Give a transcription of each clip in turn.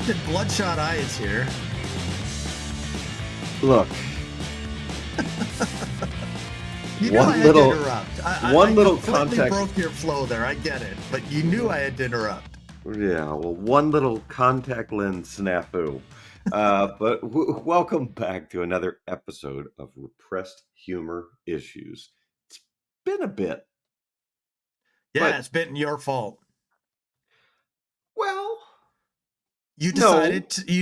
Captain Bloodshot Eyes here. Look, You knew I one had little, to interrupt. one I little completely context. broke your flow there. I get it, but you knew I had to interrupt. Yeah, well, one little contact lens snafu. But welcome back to another episode of Repressed Humor Issues. It's been a bit, Yeah, but it's been your fault. well, You no,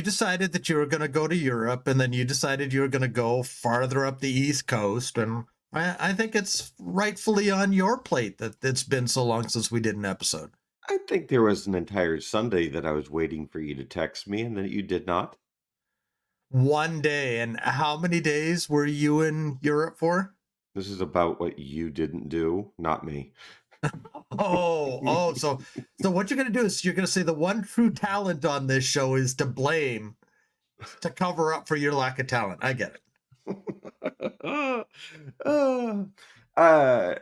decided that you were going to go to Europe, and then you decided you were going to go farther up the East Coast, and I think it's rightfully on your plate that it's been so long since we did an episode. I think there was an entire Sunday that I was waiting for you to text me, and that you did not. One day, and how many days were you in Europe for? This is about what you didn't do, not me. So what you're gonna do is you're gonna say the one true talent on this show is to blame to cover up for your lack of talent. I get uh, uh,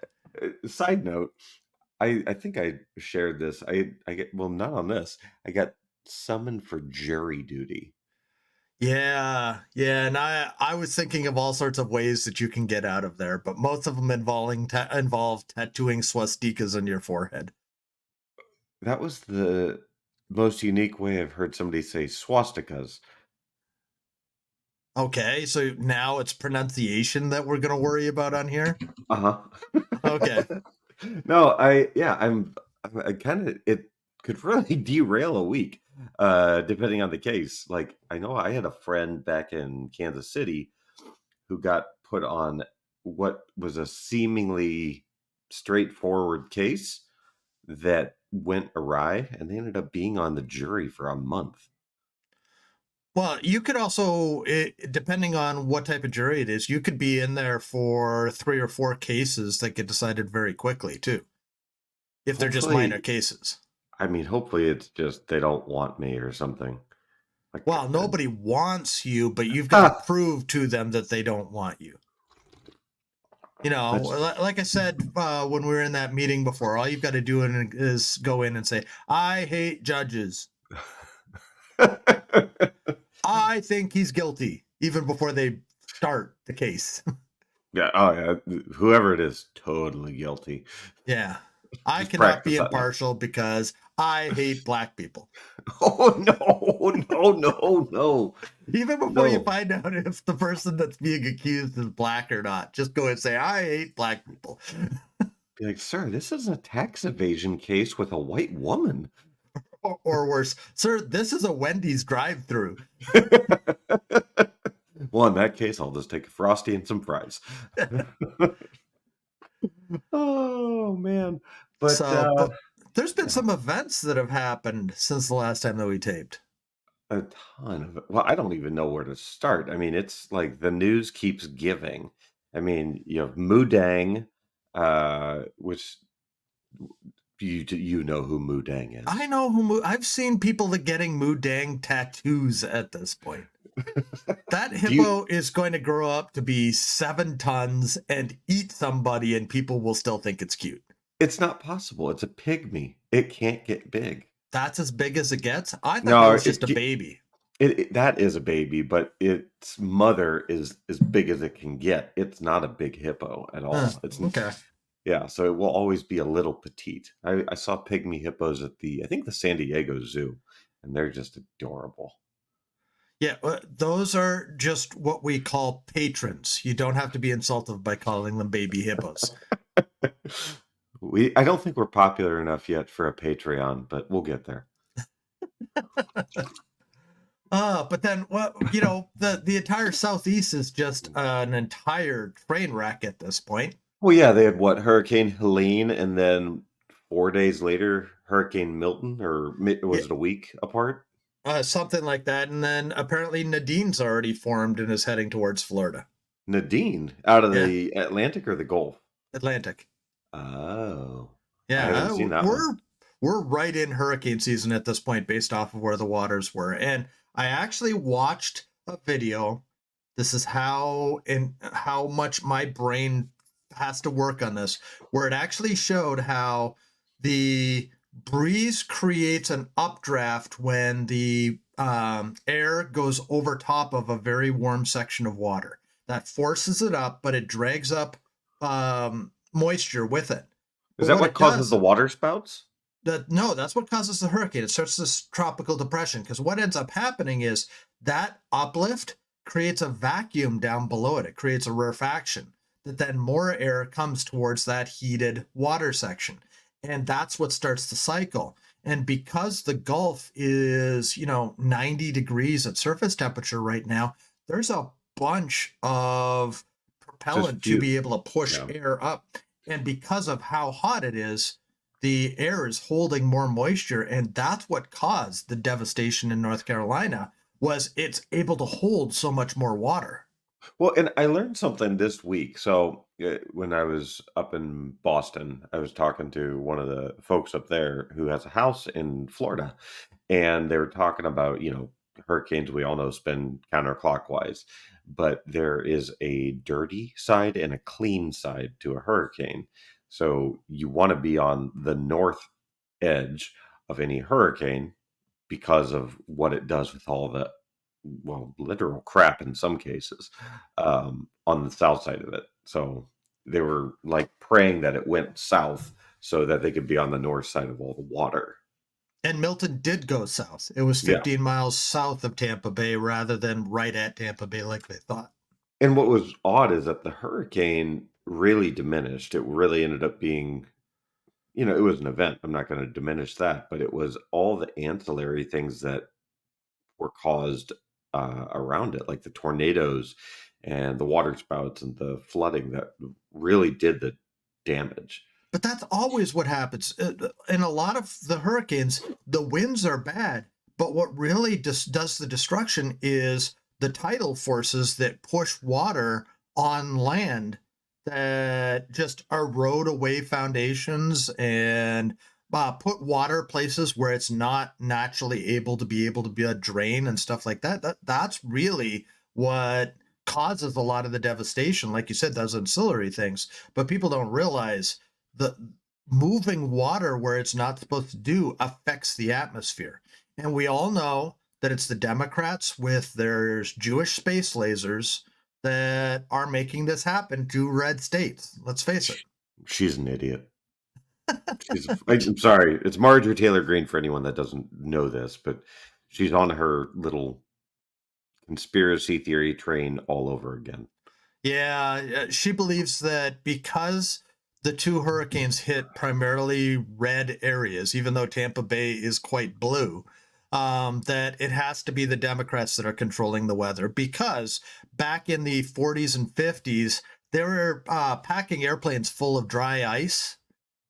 Side note, I think I shared this. I get, well, not on this. I got summoned for jury duty. it. Yeah, and I was thinking of all sorts of ways that you can get out of there, but most of them involve tattooing swastikas on your forehead. That was the most unique way I've heard somebody say swastikas. Okay, so now it's pronunciation that we're gonna worry about on here. Uh-huh. Okay. No, I kind of, it could really derail a week, depending on the case. Like, I know I had a friend back in Kansas City who got put on what was a seemingly straightforward case that went awry, and they ended up being on the jury for a month. Well, you could also, depending on what type of jury it is, you could be in there for 3 or 4 cases that get decided very quickly too, if they're just minor Hopefully, cases. I mean, hopefully it's just they don't want me or something. Like, Well, nobody wants you, but you've got to prove to them that they don't want you. You know, that's like I said when we were in that meeting before, all you've got to do is go in and say, "I hate judges. I think he's guilty," even before they start the case. Yeah, oh yeah, whoever it is, totally guilty. Yeah. I Just cannot be practice that now. impartial because I hate black people. Oh no, no, no, no, Even before you no. find out if the person that's being accused is black or not, just go and say, I hate black people. Be like, sir, this is a tax evasion case with a white woman. Or worse, sir, this is a Wendy's drive through. Well, in that case, I'll just take a Frosty and some fries. Oh man. But But there's been yeah, some events that have happened since the last time that we taped. a ton of it. Well, I don't even know where to start. I mean, it's like the news keeps giving. I mean, you have Mudang, which you know who Mudang is. I know I've seen people that getting Mudang tattoos at this point. That Do you hippo is going to grow up to be 7 tons and eat somebody, and people will still think it's cute. It's not possible. It's a pygmy. It can't get big. That's as big as it gets? I thought that No, was just a baby. that is a baby, but its mother is as big as it can get. It's not a big hippo at all. Okay. Yeah, so it will always be a little petite. I saw pygmy hippos at I think the San Diego Zoo, and they're just adorable. Yeah, those are just what we call patrons. You don't have to be insulted by calling them baby hippos. I don't think we're popular enough yet for a Patreon, but we'll get there. But then, well, the entire Southeast is just an entire train wreck at this point. Well, yeah, they had what, Hurricane Helene, and then 4 days later, Hurricane Milton, or Yeah, was it a week apart? something like that. And then apparently Nadine's already formed and is heading towards Florida. Nadine, out of Yeah, the Atlantic or the Gulf? Atlantic. Oh, I haven't Yeah, seen that one. we're right in hurricane season at this point based off of where the waters were. And I actually watched a video. This is how much my brain has to work on this, where it actually showed how the breeze creates an updraft when the air goes over top of a very warm section of water that forces it up, but it drags up moisture with it. Is But that what what it causes the does, water spouts? no, that's what causes the hurricane. It starts this tropical depression because what ends up happening is that uplift creates a vacuum down below it. It creates a rarefaction that then more air comes towards that heated water section. And that's what starts the cycle. And because the Gulf is, 90 degrees at surface temperature right now, there's a bunch of Just propellant to few. be able to push Yeah. air up. And because of how hot it is, the air is holding more moisture, and that's what caused the devastation in North Carolina. Was it's able to hold so much more water. Well, and I learned something this week. So when I was up in Boston, I was talking to one of the folks up there who has a house in Florida, and they were talking about, hurricanes we all know spin counterclockwise, but there is a dirty side and a clean side to a hurricane. So you want to be on the north edge of any hurricane because of what it does with all the, well, literal crap in some cases, on the south side of it. So they were like praying that it went south so that they could be on the north side of all the water. And Milton did go south. It was Yeah. 15 miles south of Tampa Bay rather than right at Tampa Bay like they thought. And what was odd is that the hurricane really diminished. It really ended up being, it was an event. I'm not going to diminish that, but it was all the ancillary things that were caused around it, like the tornadoes and the water spouts and the flooding that really did the damage. But that's always what happens. In a lot of the hurricanes, the winds are bad, but what really does the destruction is the tidal forces that push water on land that just erode away foundations and put water places where it's not naturally able to be a drain and stuff like that. That's really what causes a lot of the devastation. Like you said, those ancillary things, but people don't realize the moving water where it's not supposed to do affects the atmosphere. And we all know that it's the Democrats with their Jewish space lasers that are making this happen to red states. Let's face it. She's an idiot. I'm sorry. It's Marjorie Taylor Greene for anyone that doesn't know this, but she's on her little conspiracy theory train all over again. Yeah, she believes that because the two hurricanes hit primarily red areas, even though Tampa Bay is quite blue, that it has to be the Democrats that are controlling the weather. Because back in the 40s and 50s, they were packing airplanes full of dry ice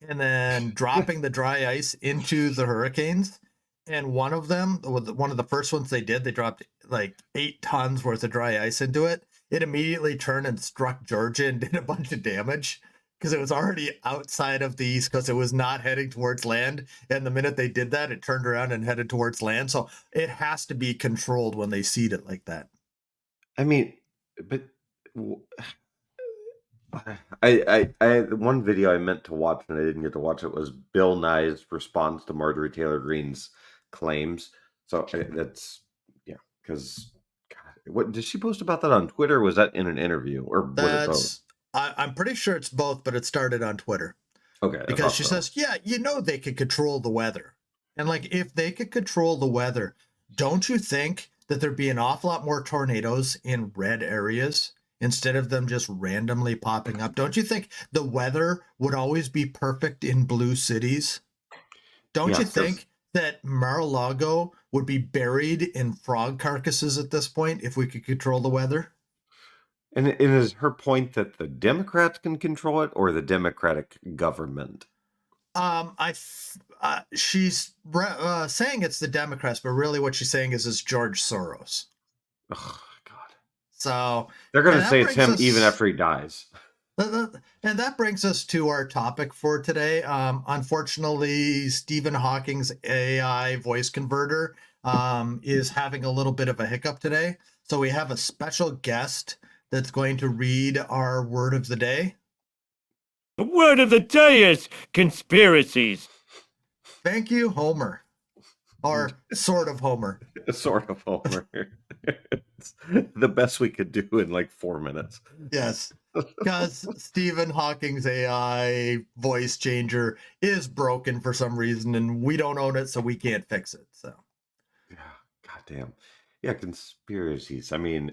and then dropping the dry ice into the hurricanes. And one of them, one of the first ones they did, they dropped like 8 tons worth of dry ice into it. It immediately turned and struck Georgia and did a bunch of damage because it was already outside of the East Coast. It was not heading towards land. And the minute they did that, it turned around and headed towards land. So it has to be controlled when they seed it like that. I mean, but I the one video I meant to watch and I didn't get to watch it was Bill Nye's response to Marjorie Taylor Greene's claims. So that's, yeah, because what did she post about that on Twitter? Was that in an interview or was it both? I'm pretty sure it's both, but it started on Twitter Okay, I because thought she so. says, yeah, they could control the weather. And like, if they could control the weather, don't you think that there'd be an awful lot more tornadoes in red areas instead of them just randomly popping up? Don't you think the weather would always be perfect in blue cities? Don't Yeah, you because think that Mar-a-Lago would be buried in frog carcasses at this point if we could control the weather? and it is her point that the Democrats can control it or the Democratic government. She's saying it's the Democrats, but really what she's saying is it's George Soros. Oh God, So, they're going and to say that it's brings him even us after he dies. and that brings us to our topic for today. Unfortunately, Stephen Hawking's AI voice converter is having a little bit of a hiccup today. So we have a special guest that's going to read our word of the day. The word of the day is conspiracies. Thank you, Homer. or sort of Homer. Sort of Homer. It's the best we could do in like 4 minutes. Yes, because Stephen Hawking's AI voice changer is broken for some reason, and we don't own it, so we can't fix it. So, Yeah, goddamn. Yeah, conspiracies. I mean,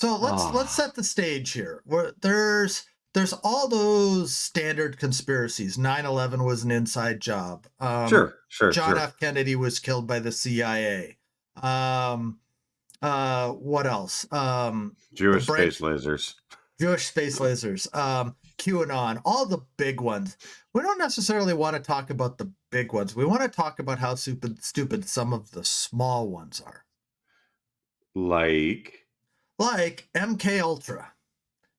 let's ah, set the stage here. Where there's all those standard conspiracies. 9/11 was an inside job. sure, sure, John sure. F. Kennedy was killed by the CIA. Um, what else? The Jewish brain space lasers. Jewish space lasers, QAnon, all the big ones. We don't necessarily want to talk about the big ones. We want to talk about how stupid some of the small ones are. Like, Like MK Ultra.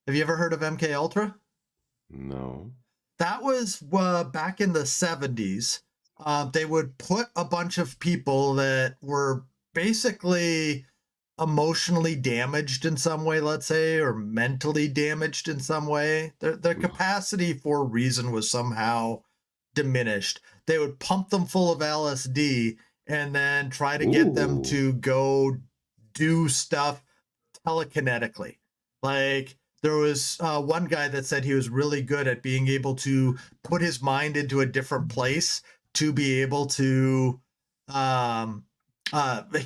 Have you ever heard of MK Ultra? no. That was back in the 70s. They would put a bunch of people that were basically emotionally damaged in some way, let's say, or mentally damaged in some way. Their capacity for reason was somehow diminished. They would pump them full of LSD and then try to get them Ooh. to go do stuff telekinetically. Like there was one guy that said he was really good at being able to put his mind into a different place to be able to um,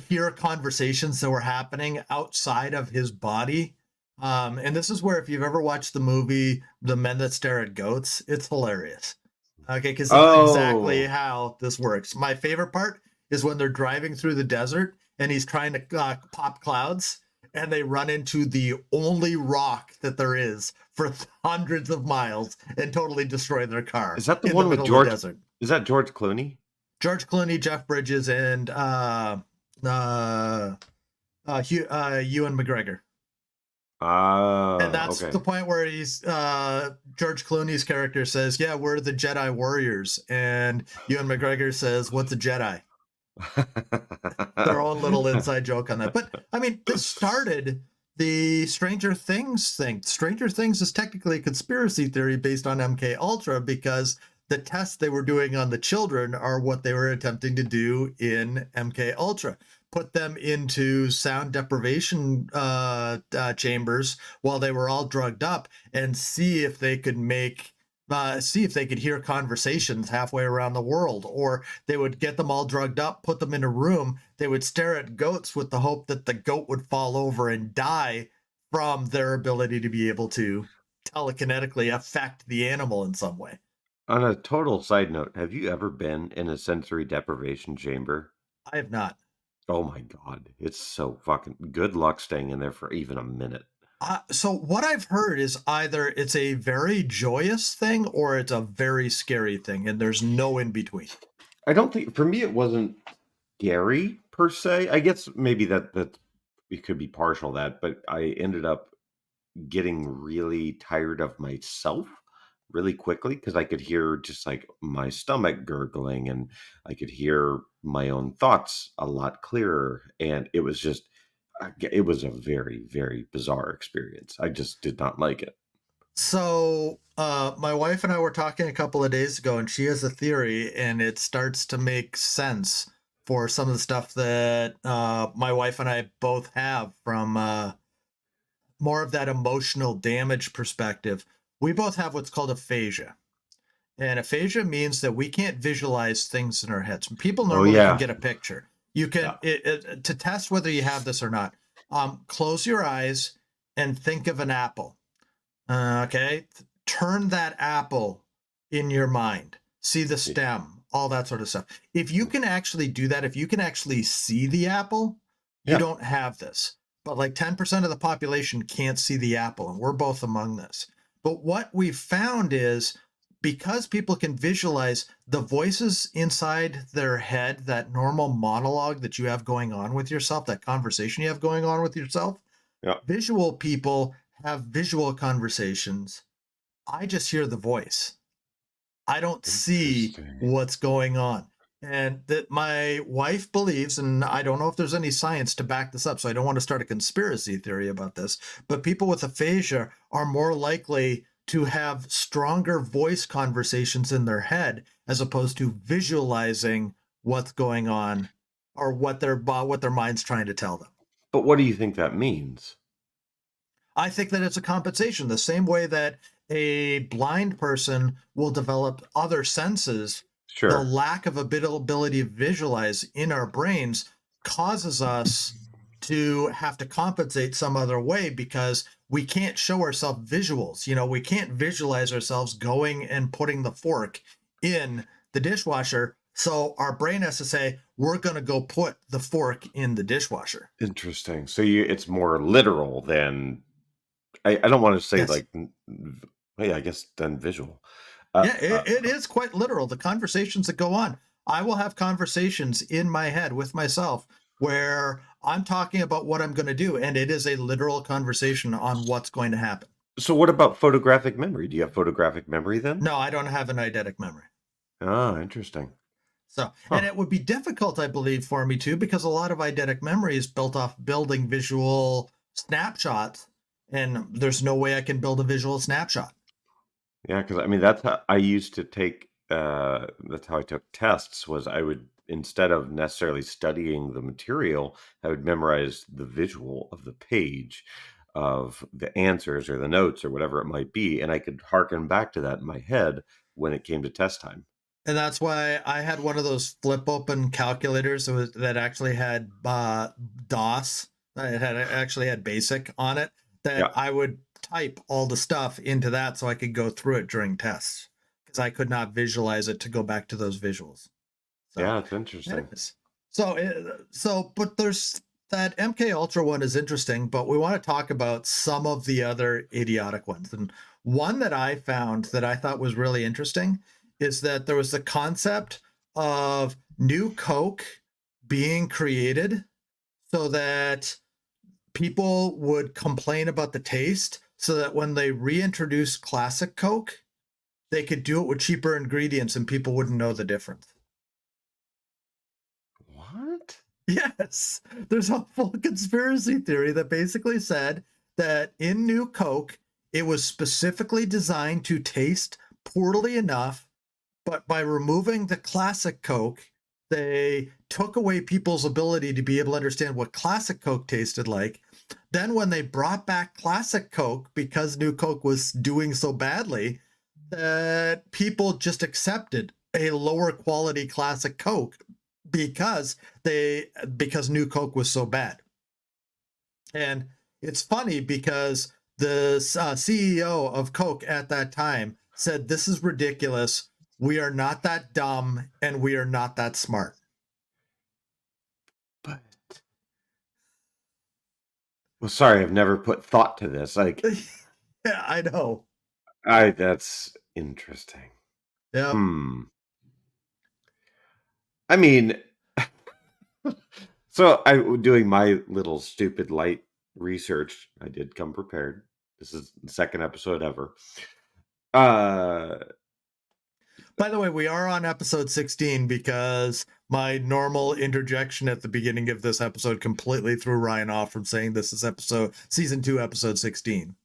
hear conversations that were happening outside of his body. And this is where, if you've ever watched the movie The Men That Stare at Goats, it's hilarious. Okay, because this is exactly Oh, how this works. My favorite part is when they're driving through the desert and he's trying to pop clouds, and they run into the only rock that there is for hundreds of miles and totally destroy their car is that the in the one with middle of the George? desert. Is that George Clooney? George Clooney, Jeff Bridges, and Ewan McGregor. And Ah, that's okay. the point where he's George Clooney's character says, "Yeah, we're the Jedi warriors," and Ewan McGregor says, "What's a Jedi?" Their own little inside joke on that. But I mean, this started the Stranger Things thing. Stranger Things is technically a conspiracy theory based on MK Ultra because the tests they were doing on the children are what they were attempting to do in MK Ultra. Put them into sound deprivation chambers while they were all drugged up and see if they could hear conversations halfway around the world, or they would get them all drugged up, put them in a room. They would stare at goats with the hope that the goat would fall over and die from their ability to be able to telekinetically affect the animal in some way. On a total side note, have you ever been in a sensory deprivation chamber? I have not. Oh my god, it's so fucking good luck staying in there for even a minute. So what I've heard is either it's a very joyous thing or it's a very scary thing, and there's no in between. I don't think for me it wasn't scary per se. I guess maybe that it could be partial that, but I ended up getting really tired of myself really quickly because I could hear just like my stomach gurgling and I could hear my own thoughts a lot clearer. And it was just, it was a very, very bizarre experience. I just did not like it. So, my wife and I were talking a couple of days ago, and she has a theory, and it starts to make sense for some of the stuff that my wife and I both have from more of that emotional damage perspective. We both have what's called aphasia. And aphasia means that we can't visualize things in our heads. People Oh, normally can yeah. get a picture. You can Yeah. to test whether you have this or not. Close your eyes and think of an apple. Okay, turn that apple in your mind. See the Yeah. stem, all that sort of stuff. If you can actually do that, if you can actually see the apple, you Yeah. don't have this. But like 10% of the population can't see the apple, and we're both among this. But what we've found is because people can visualize the voices inside their head, that normal monologue that you have going on with yourself, that conversation you have going on with yourself, Yeah. visual people have visual conversations. I just hear the voice. I don't see Interesting. what's going on. And that my wife believes, and I don't know if there's any science to back this up, so I don't want to start a conspiracy theory about this, but people with aphasia are more likely to have stronger voice conversations in their head as opposed to visualizing what's going on or what their mind's trying to tell them. But what do you think that means? I think that it's a compensation, the same way that a blind person will develop other senses. The Sure. lack of ability to visualize in our brains causes us to have to compensate some other way because we can't show ourselves visuals. We can't visualize ourselves going and putting the fork in the dishwasher. So our brain has to say, we're going to go put the fork in the dishwasher. Interesting. So it's more literal than I don't want to say Yes. like yeah, I guess than visual. Uh, Yeah, uh, it is quite literal. The conversations that go on. I will have conversations in my head with myself where I'm talking about what I'm going to do, and it is a literal conversation on what's going to happen. so what about photographic memory? Do you have photographic memory then? No, I don't have an eidetic memory. Ah, interesting. So, and Huh. it would be difficult, I believe, for me too, because a lot of eidetic memory is built off building visual snapshots, and there's no way I can build a visual snapshot. Yeah, because I mean that's how I used to take. That's how I took tests. Was I would instead of necessarily studying the material, I would memorize the visual of the page of the answers or the notes or whatever it might be, and I could harken back to that in my head when it came to test time. And that's why I had one of those flip open calculators that actually had DOS. It had actually had BASIC on it. That Yeah, I would type all the stuff into that so I could go through it during tests because I could not visualize it to go back to those visuals. So, yeah, it's interesting. anyways, but there's that MK Ultra one is interesting, but we want to talk about some of the other idiotic ones. And one that I found that I thought was really interesting is that there was the concept of new Coke being created so that people would complain about the taste, so that when they reintroduce classic Coke, they could do it with cheaper ingredients and people wouldn't know the difference. What? Yes, there's a full conspiracy theory that basically said that in New Coke, it was specifically designed to taste poorly enough, but by removing the classic Coke, they took away people's ability to be able to understand what classic Coke tasted like. Then, when they brought back classic Coke because New Coke was doing so badly, that people just accepted a lower quality classic Coke because because New Coke was so bad. And it's funny because the CEO of Coke at that time said, "This is ridiculous. We are not that dumb and we are not that smart." But well, sorry, I've never put thought to this. Like, Yeah, I know. I that's interesting. Yep. Hmm. I mean, so I doing my little stupid light research. I did come prepared. This is the second episode ever. Uh, By the way, we are on episode 16 because my normal interjection at the beginning of this episode completely threw Ryan off from saying this is season 2, episode 16.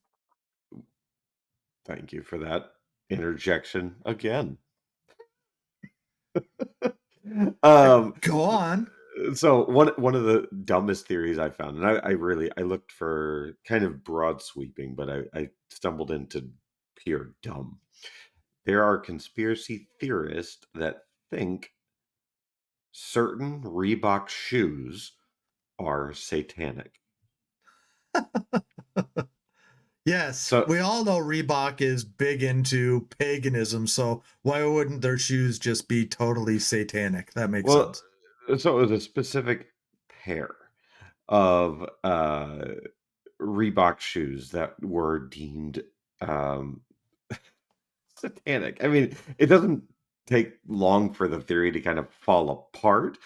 thank you for that interjection again. Um, Go on. so one of the dumbest theories I found, and I really I looked for kind of broad sweeping, but I stumbled into pure dumb. There are conspiracy theorists that think certain Reebok shoes are satanic. Yes, So, we all know Reebok is big into paganism, so why wouldn't their shoes just be totally satanic? That makes well, sense. so it was a specific pair of Reebok shoes that were deemed um, satanic. I mean, it doesn't take long for the theory to kind of fall apart,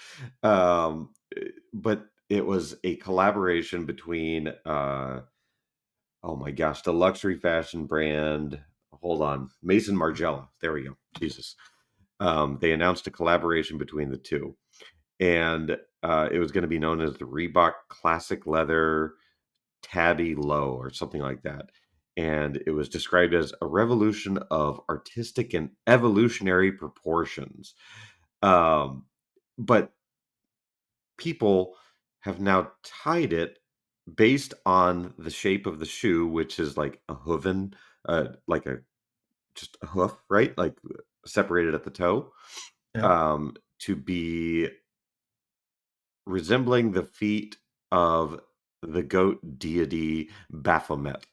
but it was a collaboration between oh my gosh, the luxury fashion brand. Hold on, Mason Margiela. There we go. Jesus. They announced a collaboration between the two, and it was going to be known as the Reebok Classic Leather Tabby Low or something like that. And it was described as a revolution of artistic and evolutionary proportions. Um, but people have now tied it based on the shape of the shoe, which is like a hooven, like a just a hoof, right? Like separated at the toe, Yep. to be resembling the feet of the goat deity Baphomet.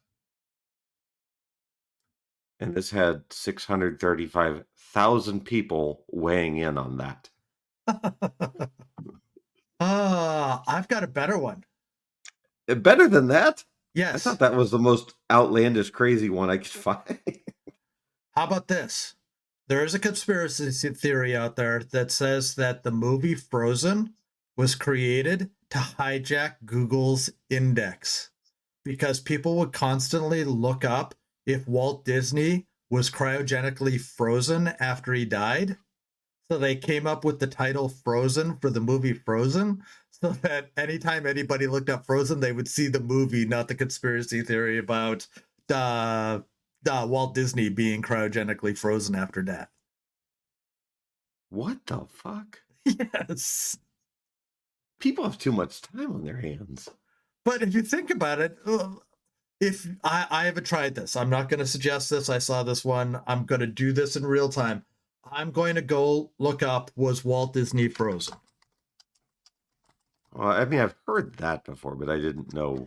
And this had 635,000 people weighing in on that. I've got a better one. Better than that? I thought Yes. that was the most outlandish, crazy one I could find. How about this? There is a conspiracy theory out there that says that the movie Frozen was created to hijack Google's index because people would constantly look up if Walt Disney was cryogenically frozen after he died. So they came up with the title Frozen for the movie Frozen so that anytime anybody looked up Frozen, they would see the movie, not the conspiracy theory about uh, Walt Disney being cryogenically frozen after death. What the fuck? Yes. People have too much time on their hands. But if you think about it, if I haven't tried this, I'm not going to suggest this. I saw this one. I'm going to do this in real time. I'm going to go look up, was Walt Disney frozen? Well, I mean, I've heard that before, but I didn't know.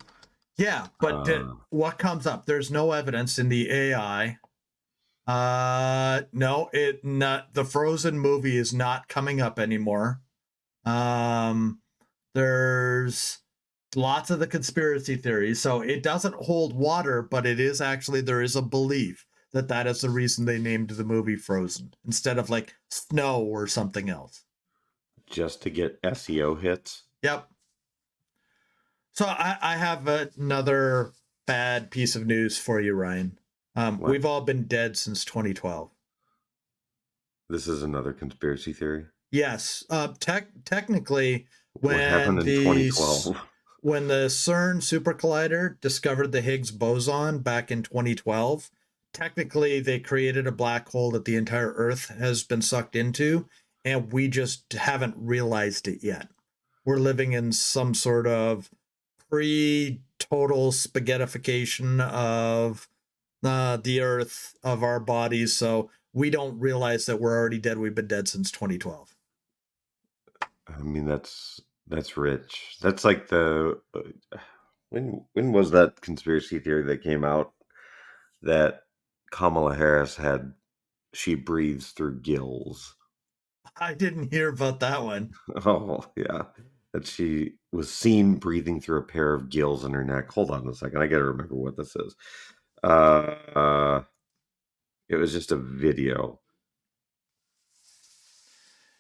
Yeah, but Uh, what comes up? There's no evidence in the AI. No, it not the Frozen movie is not coming up anymore. Um, there's lots of the conspiracy theories, so it doesn't hold water, but it is actually there is a belief that that is the reason they named the movie Frozen instead of like Snow or something else. just to get SEO hits. Yep. So I have another bad piece of news for you, Ryan. What? We've all been dead since 2012. This is another conspiracy theory. Yes, technically, What happened when in the 2012? when the CERN super collider discovered the Higgs boson back in 2012, technically they created a black hole that the entire Earth has been sucked into, and we just haven't realized it yet. We're living in some sort of pre-total spaghettification of the Earth, of our bodies, so we don't realize that we're already dead. We've been dead since 2012. I mean, that's rich. That's like the when was that conspiracy theory that came out that Kamala Harris had she breathes through gills? I didn't hear about that one. Oh, yeah. That she was seen breathing through a pair of gills in her neck. Hold on a second. I got to remember what this is. Uh, it was just a video.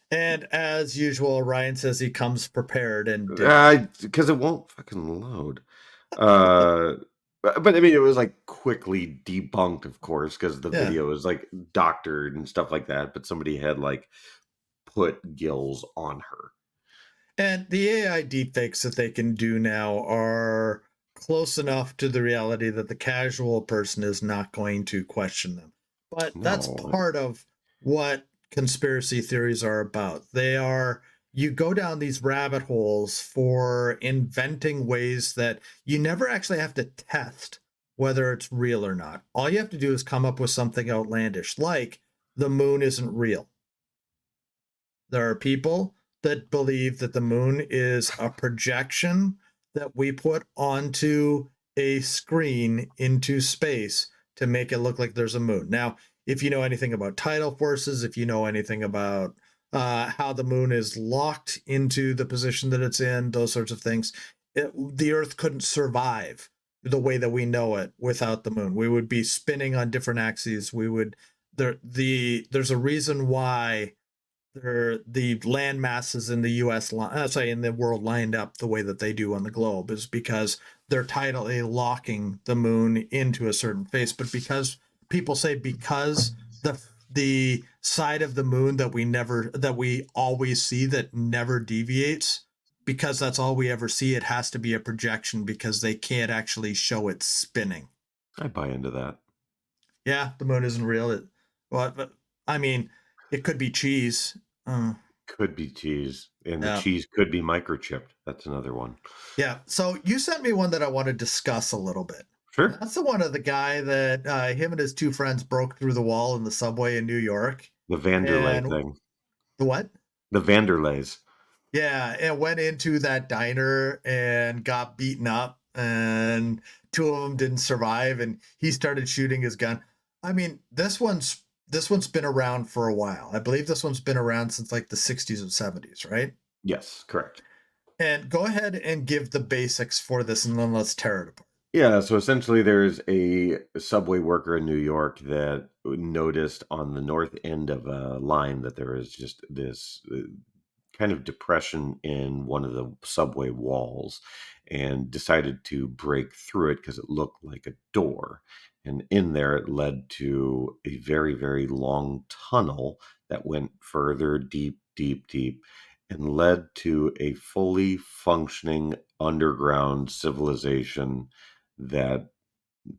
And as usual, Ryan says he comes prepared and didn't. Because it won't fucking load. Uh, but I mean, it was like quickly debunked, of course, because the Yeah. video was like doctored and stuff like that. But somebody had like put gills on her. And the AI deepfakes that they can do now are close enough to the reality that the casual person is not going to question them. But that's No, part of what conspiracy theories are about. They are, you go down these rabbit holes for inventing ways that you never actually have to test whether it's real or not. All you have to do is come up with something outlandish, like the moon isn't real. There are people that believe that the moon is a projection that we put onto a screen into space to make it look like there's a moon. Now, if you know anything about tidal forces, if you know anything about how the moon is locked into the position that it's in, those sorts of things, the Earth couldn't survive the way that we know it without the moon. We would be spinning on different axes. We would there's a reason why the land masses in the U.S. Sorry, in the world lined up the way that they do on the globe is because they're tidally locking the moon into a certain face. But because people say because the side of the moon that we always see that never deviates, because that's all we ever see, it has to be a projection because they can't actually show it spinning. I buy into that. Yeah, the moon isn't real. Well, but I mean, it could be cheese. Could be cheese, and the Yeah. cheese could be microchipped. That's another one. Yeah. So you sent me one that I want to discuss a little bit. And Sure. that's the one of the guy that him and his two friends broke through the wall in the subway in New York. The Vanderlei And thing. the what? The Vanderleis. Yeah, and went into that diner and got beaten up, and two of them didn't survive, and he started shooting his gun. I mean, this one's been around for a while. I believe this one's been around since like the 60s and 70s, right? Yes, correct. And go ahead and give the basics for this, and then let's tear it apart. Yeah, so essentially there's a subway worker in New York that noticed on the north end of a line that there is just this kind of depression in one of the subway walls and decided to break through it because it looked like a door. And in there, it led to a very, very long tunnel that went further deep, deep, deep, and led to a fully functioning underground civilization that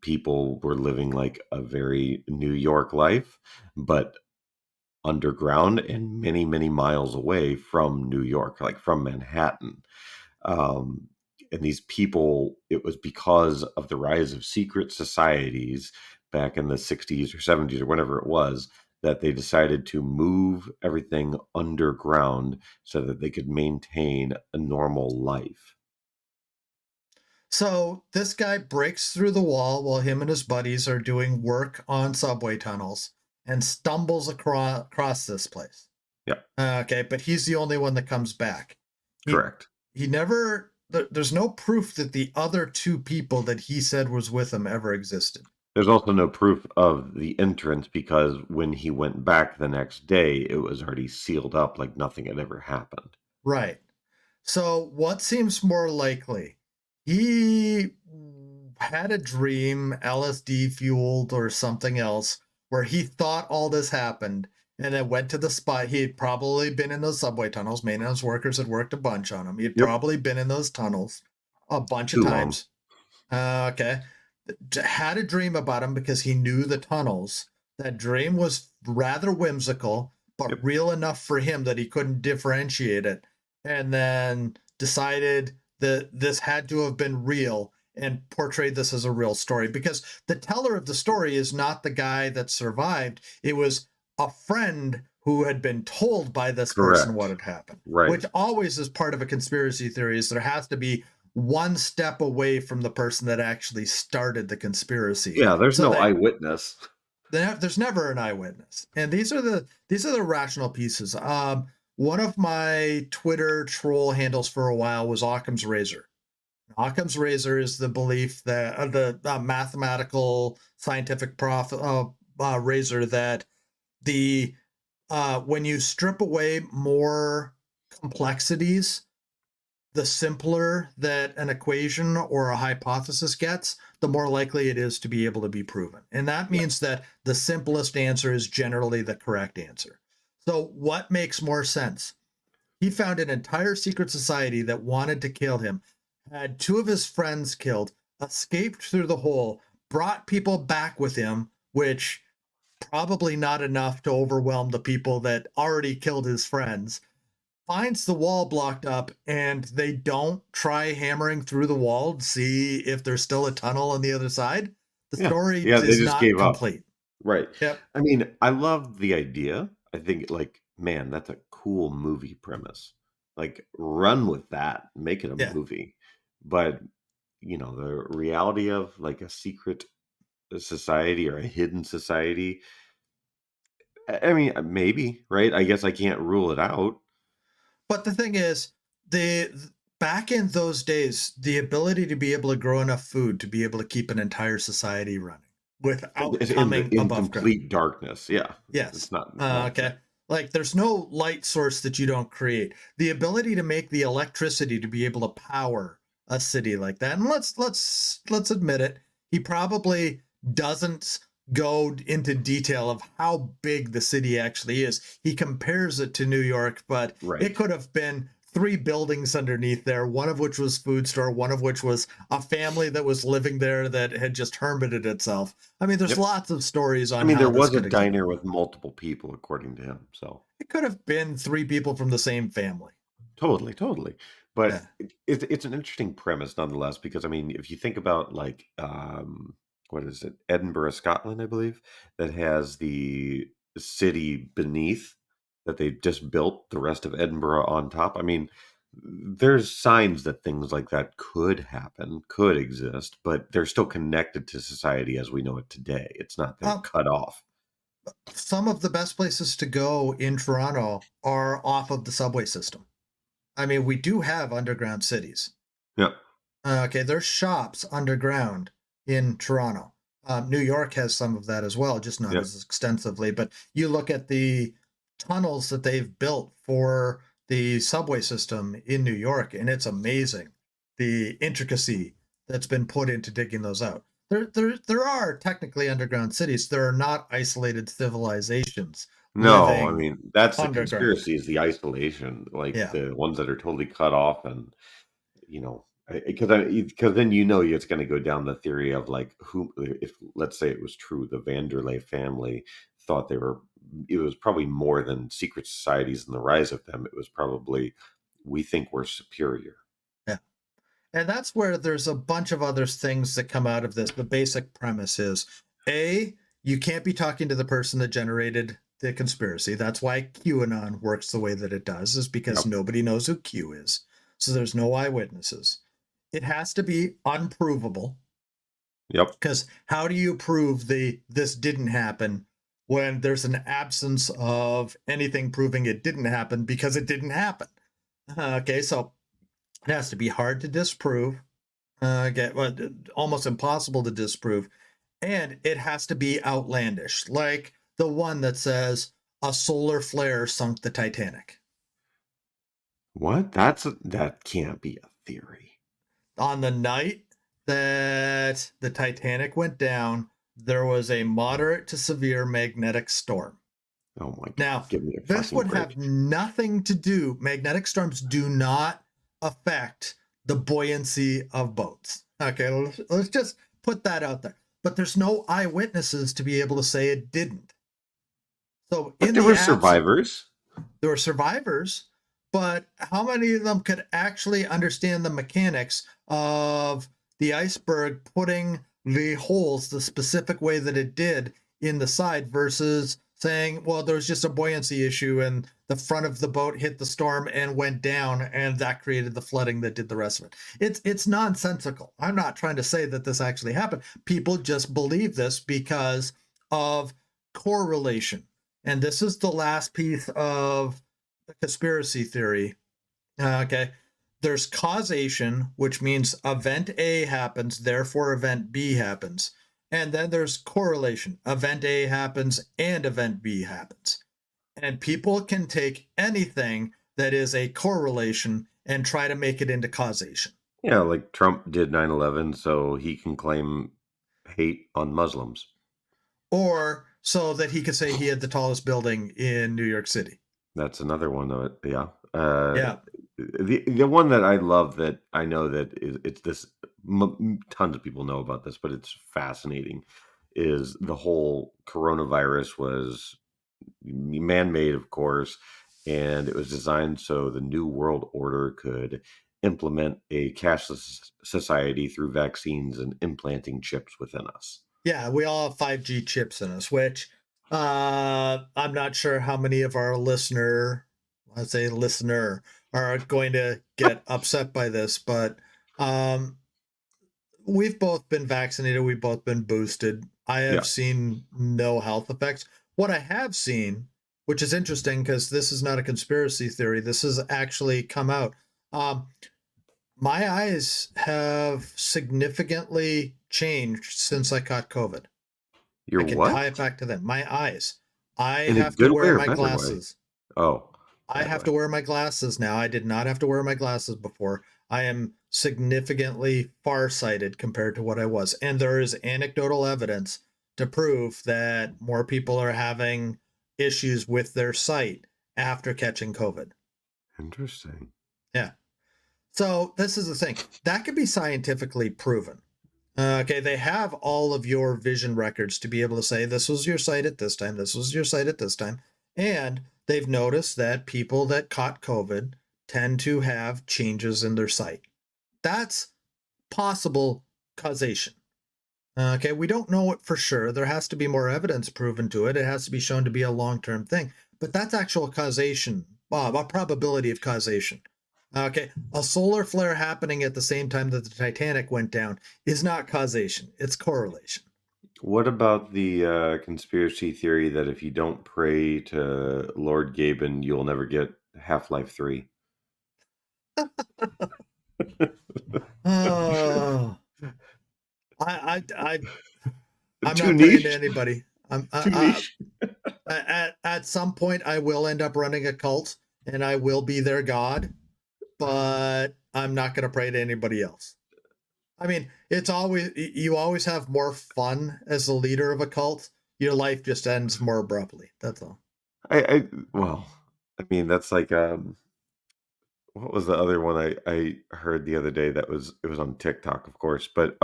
people were living like a very New York life, but underground and many, many miles away from New York, like from Manhattan. Um, and these people, it was because of the rise of secret societies back in the 60s or 70s or whenever it was that they decided to move everything underground so that they could maintain a normal life. So this guy breaks through the wall while him and his buddies are doing work on subway tunnels and stumbles across this place. Yeah, Okay, but he's the only one that comes back. He correct. he never there's no proof that the other two people that he said was with him ever existed. There's also no proof of the entrance because when he went back the next day, it was already sealed up like nothing had ever happened. Right. So what seems more likely? He had a dream, LSD fueled or something else, where he thought all this happened and then went to the spot. He had probably been in those subway tunnels. Maintenance workers had worked a bunch on him. He had Yep. probably been in those tunnels a bunch of Too long. times. Okay. Had a dream about him because he knew the tunnels. That dream was rather whimsical, but Yep. real enough for him that he couldn't differentiate it. And then decided that this had to have been real and portrayed this as a real story because the teller of the story is not the guy that survived. It was a friend who had been told by this person what Correct. had happened, Right. which always is part of a conspiracy theory is there has to be one step away from the person that actually started the conspiracy. Yeah, there's So no that eyewitness. there's never an eyewitness. And these are the rational pieces. One of my Twitter troll handles for a while was Occam's razor. Occam's razor is the belief that the mathematical scientific razor that the when you strip away more complexities, the simpler that an equation or a hypothesis gets, the more likely it is to be able to be proven. And that Yeah, means that the simplest answer is generally the correct answer. So, what makes more sense? He found an entire secret society that wanted to kill him, had two of his friends killed, escaped through the hole, brought people back with him, which probably not enough to overwhelm the people that already killed his friends, finds the wall blocked up, and they don't try hammering through the wall to see if there's still a tunnel on the other side. The yeah, story yeah. They is just not gave up. complete. Right. Yep. I mean, I love the idea. I think, like, man, that's a cool movie premise. Like, run with that, make it a Yeah. movie. But the reality of like a secret society or a hidden society. I mean, maybe, right? I guess I can't rule it out. But the thing is, the back in those days, the ability to be able to grow enough food to be able to keep an entire society running without It's in coming in above ground. complete darkness. Yeah, Yes. it's not. Okay. Like there's no light source that you don't create. The ability to make the electricity to be able to power a city like that. And let's admit it. He probably doesn't go into detail of how big the city actually is. He compares it to New York, but it Right. could have been three buildings underneath there, one of which was food store, one of which was a family that was living there that had just hermited itself. I mean, there's Yep. lots of stories I on mean, there how this was a could have gone. diner with multiple people, according to him. So It could have been three people from the same family. totally, totally. But Yeah. it's an interesting premise nonetheless, because I mean, if you think about like what is it, Edinburgh, Scotland, I believe, that has the city beneath that they just built the rest of Edinburgh on top. I mean, there's signs that things like that could happen, could exist, but they're still connected to society as we know it today. It's not they're Um, cut off. some of the best places to go in Toronto are off of the subway system. I mean, we do have underground cities. Yep. Okay, there's shops underground in Toronto. New York has some of that as well, just not Yep. as extensively. But you look at the tunnels that they've built for the subway system in New York, and it's amazing the intricacy that's been put into digging those out. There are technically underground cities. There are not isolated civilizations No, I living mean, that's the underground. conspiracy, is the isolation, like Yeah. the ones that are totally cut off. And you know, because then it's going to go down the theory of like, who, if let's say it was true, the Vanderlei family thought it was probably more than secret societies and the rise of them. It was probably, we think we're superior. Yeah. And that's where there's a bunch of other things that come out of this. The basic premise is A, you can't be talking to the person that generated the conspiracy. That's why QAnon works the way that it does, is because Yep. nobody knows who Q is. So there's no eyewitnesses. It has to be unprovable, Yep. because how do you prove this didn't happen when there's an absence of anything proving it didn't happen because it didn't happen? Okay, so it has to be hard to disprove, get well, almost impossible to disprove, and it has to be outlandish, like the one that says a solar flare sunk the Titanic. What? That can't be a theory. On the night that the Titanic went down, there was a moderate to severe magnetic storm. Oh my God. Now, Give me a this fucking would break. have nothing to do, magnetic storms do not affect the buoyancy of boats. Okay, let's just put that out there. But there's no eyewitnesses to be able to say it didn't. So But in there the were abs, survivors. there were survivors, but how many of them could actually understand the mechanics of the iceberg putting the holes the specific way that it did in the side versus saying, well, there was just a buoyancy issue and the front of the boat hit the storm and went down and that created the flooding that did the rest of it. It's nonsensical. I'm not trying to say that this actually happened. People just believe this because of correlation. And this is the last piece of the conspiracy theory. Okay. There's causation, which means event A happens, therefore event B happens. And then there's correlation. Event A happens and event B happens. And people can take anything that is a correlation and try to make it into causation. Yeah, like Trump did 9/11, so he can claim hate on Muslims. Or so that he could say he had the tallest building in New York City. That's another one of it. Yeah. Yeah. The one that I love, that I know that it's this, tons of people know about this, but it's fascinating, is the whole coronavirus was man-made, of course, and it was designed so the new world order could implement a cashless society through vaccines and implanting chips within us. Yeah, we all have 5G chips in us, which I'm not sure how many of our let's say listener, are going to get upset by this, but um, we've both been vaccinated, we've both been boosted. I Yeah. have seen no health effects. What I have seen, which is interesting because this is not a conspiracy theory, this has actually come out. Um, my eyes have significantly changed since I caught COVID. I You're can tie what? it back to them. My eyes. I In a have to good way wear or my better way? glasses. Oh, I bad have way. to wear my glasses now. I did not have to wear my glasses before. I am significantly farsighted compared to what I was. And there is anecdotal evidence to prove that more people are having issues with their sight after catching COVID. Interesting. Yeah. So this is the thing that can be scientifically proven. Okay, they have all of your vision records to be able to say this was your sight at this time, this was your sight at this time. And they've noticed that people that caught COVID tend to have changes in their sight. That's possible causation. Okay, we don't know it for sure. There has to be more evidence proven to it. It has to be shown to be a long term thing. But that's actual causation, a probability of causation. Okay, a solar flare happening at the same time that the Titanic went down is not causation, it's correlation. What about the conspiracy theory that if you don't pray to Lord Gaben, you'll never get Half-Life 3? Oh, I I'm Too not praying to niche? anybody. Too niche? At some point I will end up running a cult and I will be their god, but I'm not going to pray to anybody else. I mean, it's always you always have more fun as the leader of a cult. Your life just ends more abruptly. That's all. Well, I mean, that's like, what was the other one I heard the other day that was it was on TikTok, of course, but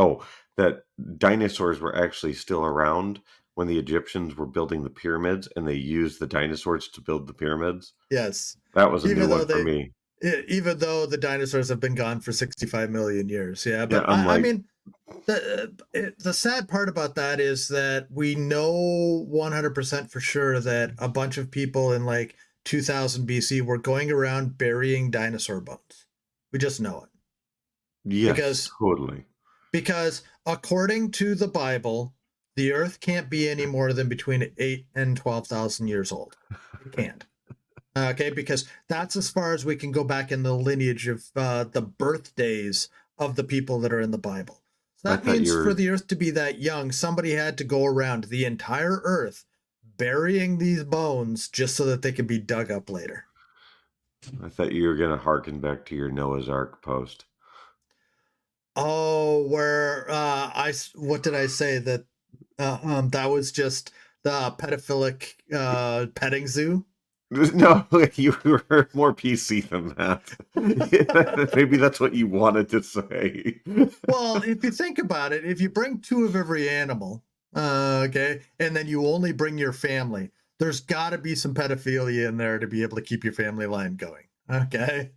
that dinosaurs were actually still around when the Egyptians were building the pyramids and they used the dinosaurs to build the pyramids. Yes, That was a new even though one for they, me. even though the dinosaurs have been gone for 65 million years. Yeah, Yeah, but I'm I like, mean, the sad part about that is that we know 100% for sure that a bunch of people in like 2000 BC were going around burying dinosaur bones. We just know it yes, because totally. according to the Bible, the earth can't be any more than between 8 and 12,000 years old. It can't. Okay, because that's as far as we can go back in the lineage of the birthdays of the people that are in the Bible. So I that thought you means for were the earth to be that young, somebody had to go around the entire earth burying these bones just so that they could be dug up later. I thought you were gonna harken back to your Noah's Ark post. Oh, where what did I say that that was just the pedophilic petting zoo? No, you were more PC than that. Maybe that's what you wanted to say. Well, if you think about it, if you bring two of every animal, okay, and then you only bring your family, there's got to be some pedophilia in there to be able to keep your family line going. Okay.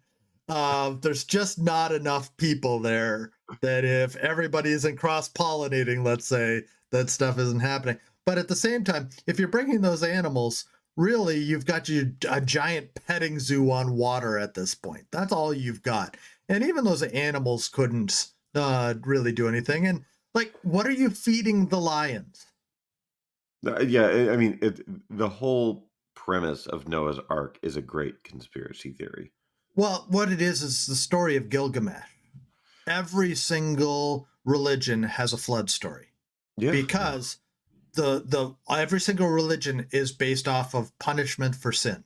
There's just not enough people there that if everybody isn't cross pollinating, let's say, that stuff isn't happening. But at the same time, if you're bringing those animals, really, you've got a giant petting zoo on water at this point. That's all you've got. And even those animals couldn't really do anything. And like, what are you feeding the lions? Yeah, I mean, the whole premise of Noah's Ark is a great conspiracy theory. Well, what it is the story of Gilgamesh. Every single religion has a flood story Yeah, yeah. because the every single religion is based off of punishment for sin.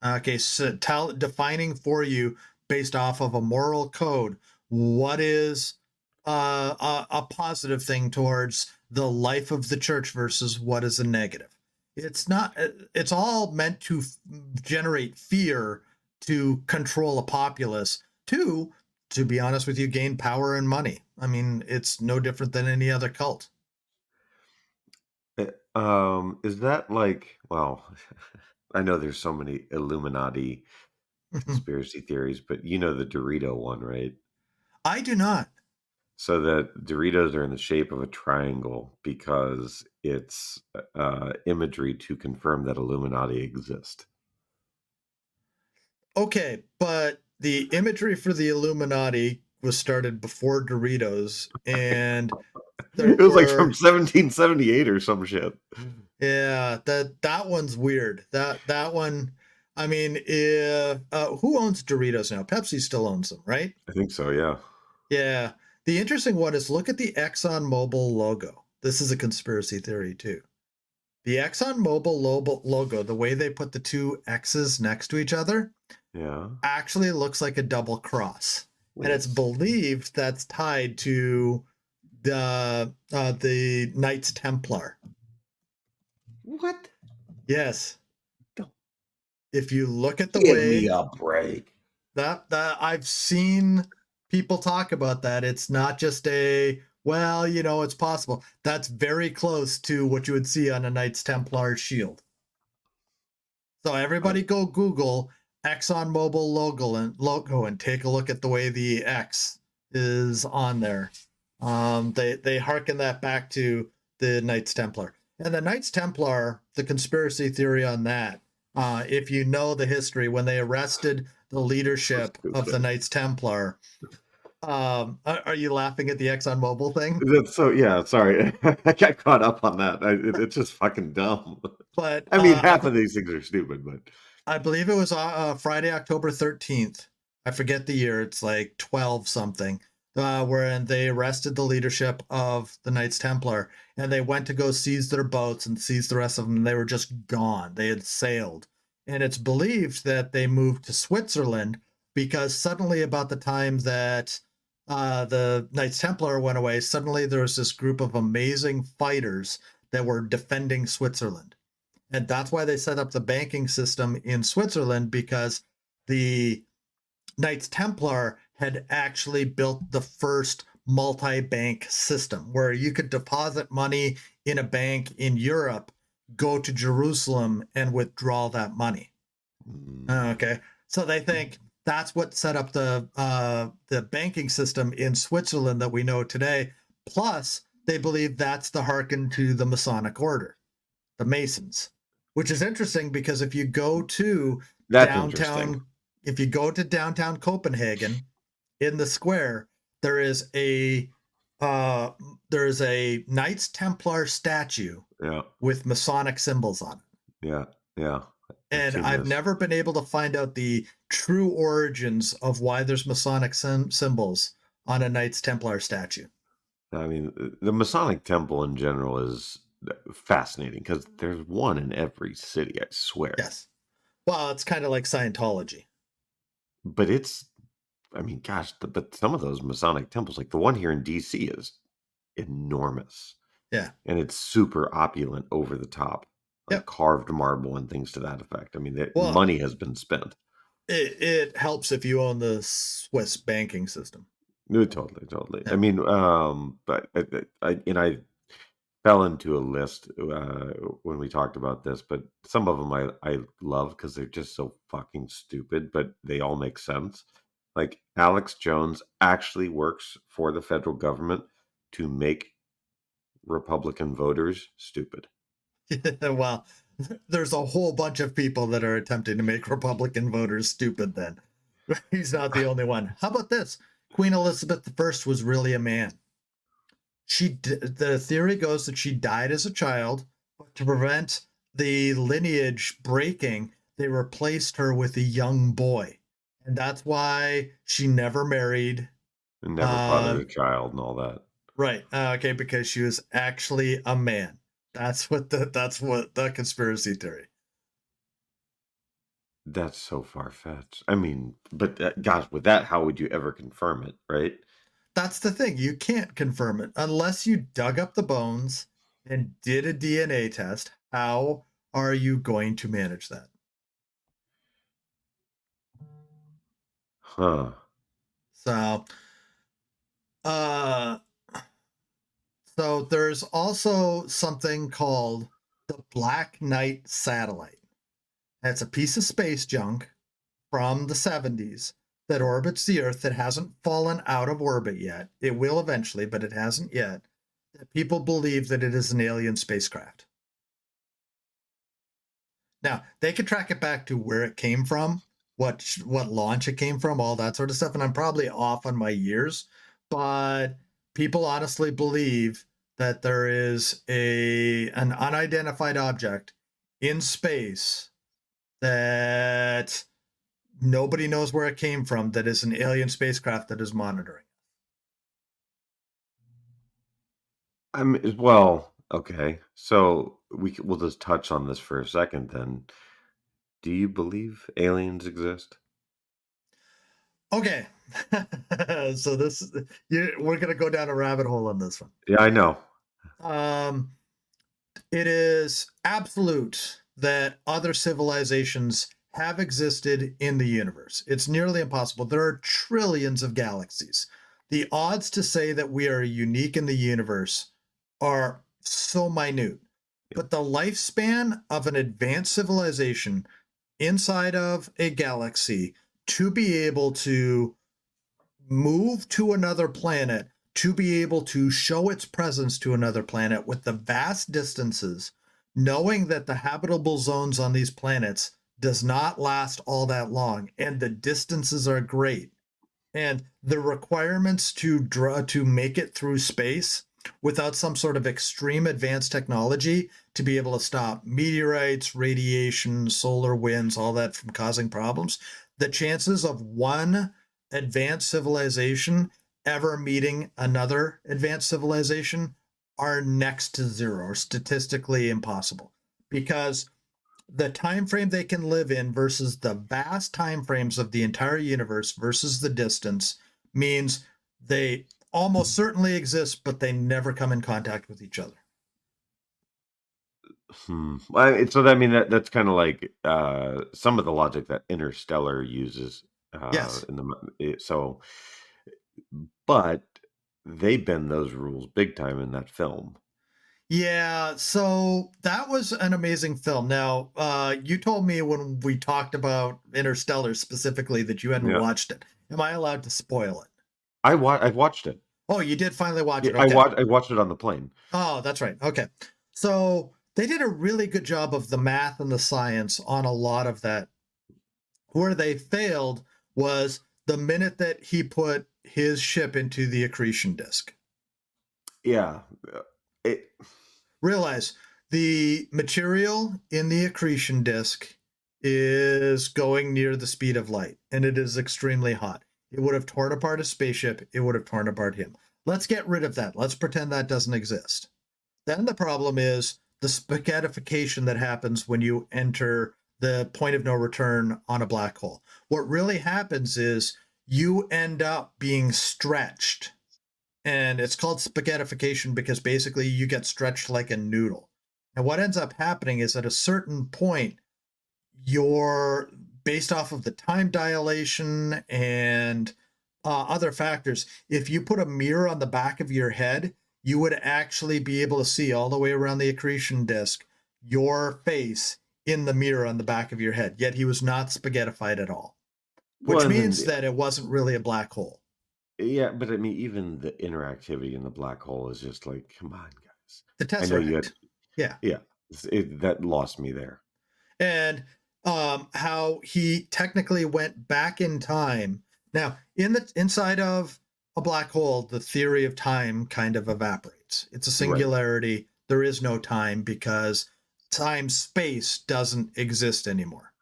Okay, so defining for you based off of a moral code what is a positive thing towards the life of the church versus what is a negative. It's not. It's all meant to generate fear to control a populace. To be honest with you, gain power and money. I mean, it's no different than any other cult. Is that like, well, I know there's so many Illuminati conspiracy theories, but you know the Dorito one, right? I do not. So that Doritos are in the shape of a triangle because it's imagery to confirm that Illuminati exist. Okay, but the imagery for the Illuminati was started before Doritos, and there It was like from were 1778 or some shit. yeah, that one's weird. That one, I mean, if who owns Doritos now? Pepsi still owns them, right? I think so, yeah. Yeah. The interesting one is look at the ExxonMobil logo. This is a conspiracy theory too. The ExxonMobil logo, the way they put the two X's next to each other, Yeah. actually looks like a double cross, Wait, and it's believed that's tied to the Knights Templar. what? Yes, Don't if you look at the give me way, a break. That I've seen people talk about that. It's not just a, well, it's possible. That's very close to what you would see on a Knights Templar shield. So Uh, everybody go Google ExxonMobil logo and take a look at the way the X is on there. They harken that back to the Knights Templar. And the Knights Templar, the conspiracy theory on that, if you know the history, when they arrested the so leadership of the stupid. Knights Templar, are you laughing at the ExxonMobil thing? That's so yeah, sorry. I got caught up on that. It's just fucking dumb. But I mean, half of these things are stupid, but I believe it was Friday, October 13th. I forget the year. It's like 12 something. Wherein they arrested the leadership of the Knights Templar and they went to go seize their boats and seize the rest of them. And they were just gone. They had sailed. And it's believed that they moved to Switzerland because suddenly, about the time that the Knights Templar went away, suddenly there was this group of amazing fighters that were defending Switzerland. And that's why they set up the banking system in Switzerland, because the Knights Templar had actually built the first multi-bank system where you could deposit money in a bank in Europe, go to Jerusalem and withdraw that money. mm, Okay. So they think that's what set up the banking system in Switzerland that we know today. Plus, they believe that's the hearken to the Masonic order, the Masons, which is interesting because that's interesting. downtown, if you go to downtown Copenhagen in the square, there is a uh, there is a Knights Templar statue Yeah, with Masonic symbols on it. yeah, yeah. I've And seen I've this. never been able to find out the true origins of why there's Masonic symbols on a Knights Templar statue. I mean, the Masonic Temple in general is fascinating because there's one in every city, I swear. Yes. Well, it's kind of like Scientology. But I mean, gosh, but some of those Masonic temples, like the one here in DC, is enormous Yeah. and it's super opulent over the top, like Yep. carved marble and things to that effect. I mean, Well, money has been spent. it helps if you own the Swiss banking system. No, totally, totally. I Yeah. mean, but I fell into a list when we talked about this, but some of them I love because they're just so fucking stupid, but they all make sense. Like Alex Jones actually works for the federal government to make Republican voters stupid. Well, there's a whole bunch of people that are attempting to make Republican voters stupid then. He's not the only one. How about this? Queen Elizabeth I was really a man. The theory goes that she died as a child, but to prevent the lineage breaking, they replaced her with a young boy. And that's why she never married. And never fathered Um, a child and all that. right. Okay, because she was actually a man. That's what the conspiracy theory. That's so far fetched. I mean, but gosh, with that, how would you ever confirm it, right? That's the thing. You can't confirm it unless you dug up the bones and did a DNA test. How are you going to manage that? Huh. So, uh, so there's also something called the Black Knight satellite. It's a piece of space junk from the 70s that orbits the Earth that hasn't fallen out of orbit yet. It will eventually, but it hasn't yet. That people believe that it is an alien spacecraft. Now, they could track it back to where it came from, what launch it came from, all that sort of stuff, and I'm probably off on my years, but people honestly believe that there is an unidentified object in space that nobody knows where it came from, that is an alien spacecraft that is monitoring. Well, okay. So we'll just touch on this for a second then. Do you believe aliens exist? Okay. So we're going to go down a rabbit hole on this one. Yeah, I know. It is absolute that other civilizations have existed in the universe. It's nearly impossible. There are trillions of galaxies. The odds to say that we are unique in the universe are so minute. But the lifespan of an advanced civilization inside of a galaxy to be able to move to another planet, to be able to show its presence to another planet with the vast distances, knowing that the habitable zones on these planets does not last all that long and the distances are great, and the requirements to draw to make it through space without some sort of extreme advanced technology to be able to stop meteorites, radiation, solar winds, all that from causing problems, the chances of one advanced civilization ever meeting another advanced civilization are next to zero, or statistically impossible, because the time frame they can live in versus the vast time frames of the entire universe versus the distance means they almost certainly exist, but they never come in contact with each other. Well, so I mean that's kind of like some of the logic that Interstellar uses Yes. in so, but they bend those rules big time in that film. Yeah, so that was an amazing film. Now, you told me when we talked about Interstellar specifically that you hadn't Yeah, watched it. Am I allowed to spoil it? I've watched it. Oh, you did finally watch Yeah, it. Okay. I watched it on the plane. Oh, that's right. Okay. So they did a really good job of the math and the science on a lot of that. Where they failed was the minute that he put his ship into the accretion disk. Yeah, it Realize the material in the accretion disk is going near the speed of light and it is extremely hot. It would have torn apart a spaceship, it would have torn apart him. Let's get rid of that. Let's pretend that doesn't exist. Then the problem is the spaghettification that happens when you enter the point of no return on a black hole. What really happens is you end up being stretched. And it's called spaghettification because basically you get stretched like a noodle. And what ends up happening is at a certain point, you're based off of the time dilation and other factors. If you put a mirror on the back of your head, you would actually be able to see all the way around the accretion disk your face in the mirror on the back of your head. Yet he was not spaghettified at all, well, which and then means that it wasn't really a black hole. yeah, but I mean, even the interactivity in the black hole is just like, come on, guys. The I know you had, Tesseract. Yeah. yeah, that lost me there. And how he technically went back in time. Now, in the inside of a black hole, the theory of time kind of evaporates. It's a Right. singularity. There is no time because time space doesn't exist anymore.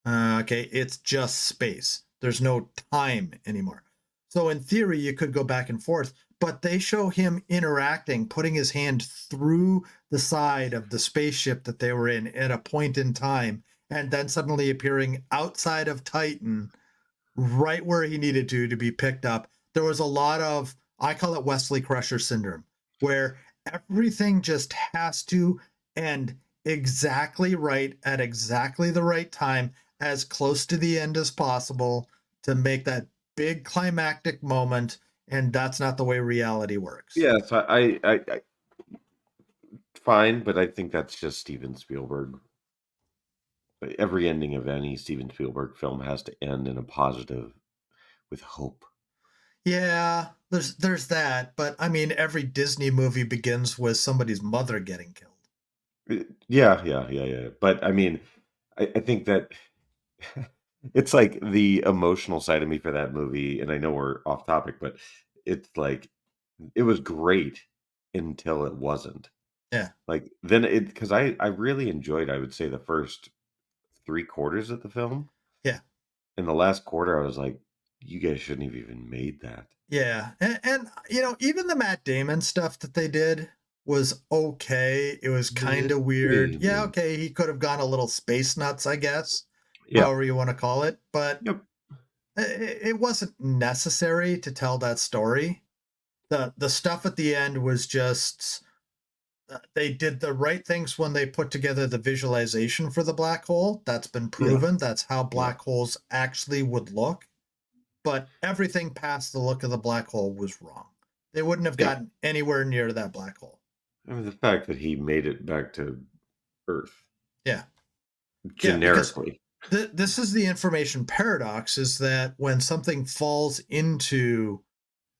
Okay, it's just space. There's no time anymore. So in theory, you could go back and forth, but they show him interacting, putting his hand through the side of the spaceship that they were in at a point in time, and then suddenly appearing outside of Titan, right where he needed to be picked up. There was a lot of, I call it Wesley Crusher syndrome, where everything just has to end exactly right at exactly the right time, as close to the end as possible to make that big climactic moment. And that's not the way reality works. Yes, I fine, but I think that's just Steven Spielberg. Every ending of any Steven Spielberg film has to end in a positive with hope. Yeah, there's that, but I mean every Disney movie begins with somebody's mother getting killed. Yeah, yeah, yeah, yeah. But I mean, I think that it's like the emotional side of me for that movie, and I know we're off topic, but it's like it was great until it wasn't. Yeah. Like then it because I really enjoyed, I would say, the first 3 quarters of the film. Yeah. In the last quarter, I was like, you guys shouldn't have even made that. Yeah, and you know, even the Matt Damon stuff that they did was okay. It was kind of weird. Yeah, Really? okay, he could have gone a little space nuts, I guess, Yeah. however you want to call it, but Yep. it wasn't necessary to tell that story. The stuff at the end was just They did the right things when they put together the visualization for the black hole. That's been Yeah, proven. That's how yeah, black holes actually would look. But everything past the look of the black hole was wrong. They wouldn't have yeah. gotten anywhere near that black hole. I mean, the fact that he made it back to Earth Yeah. Yeah, because generically. this is the information paradox, is that when something falls into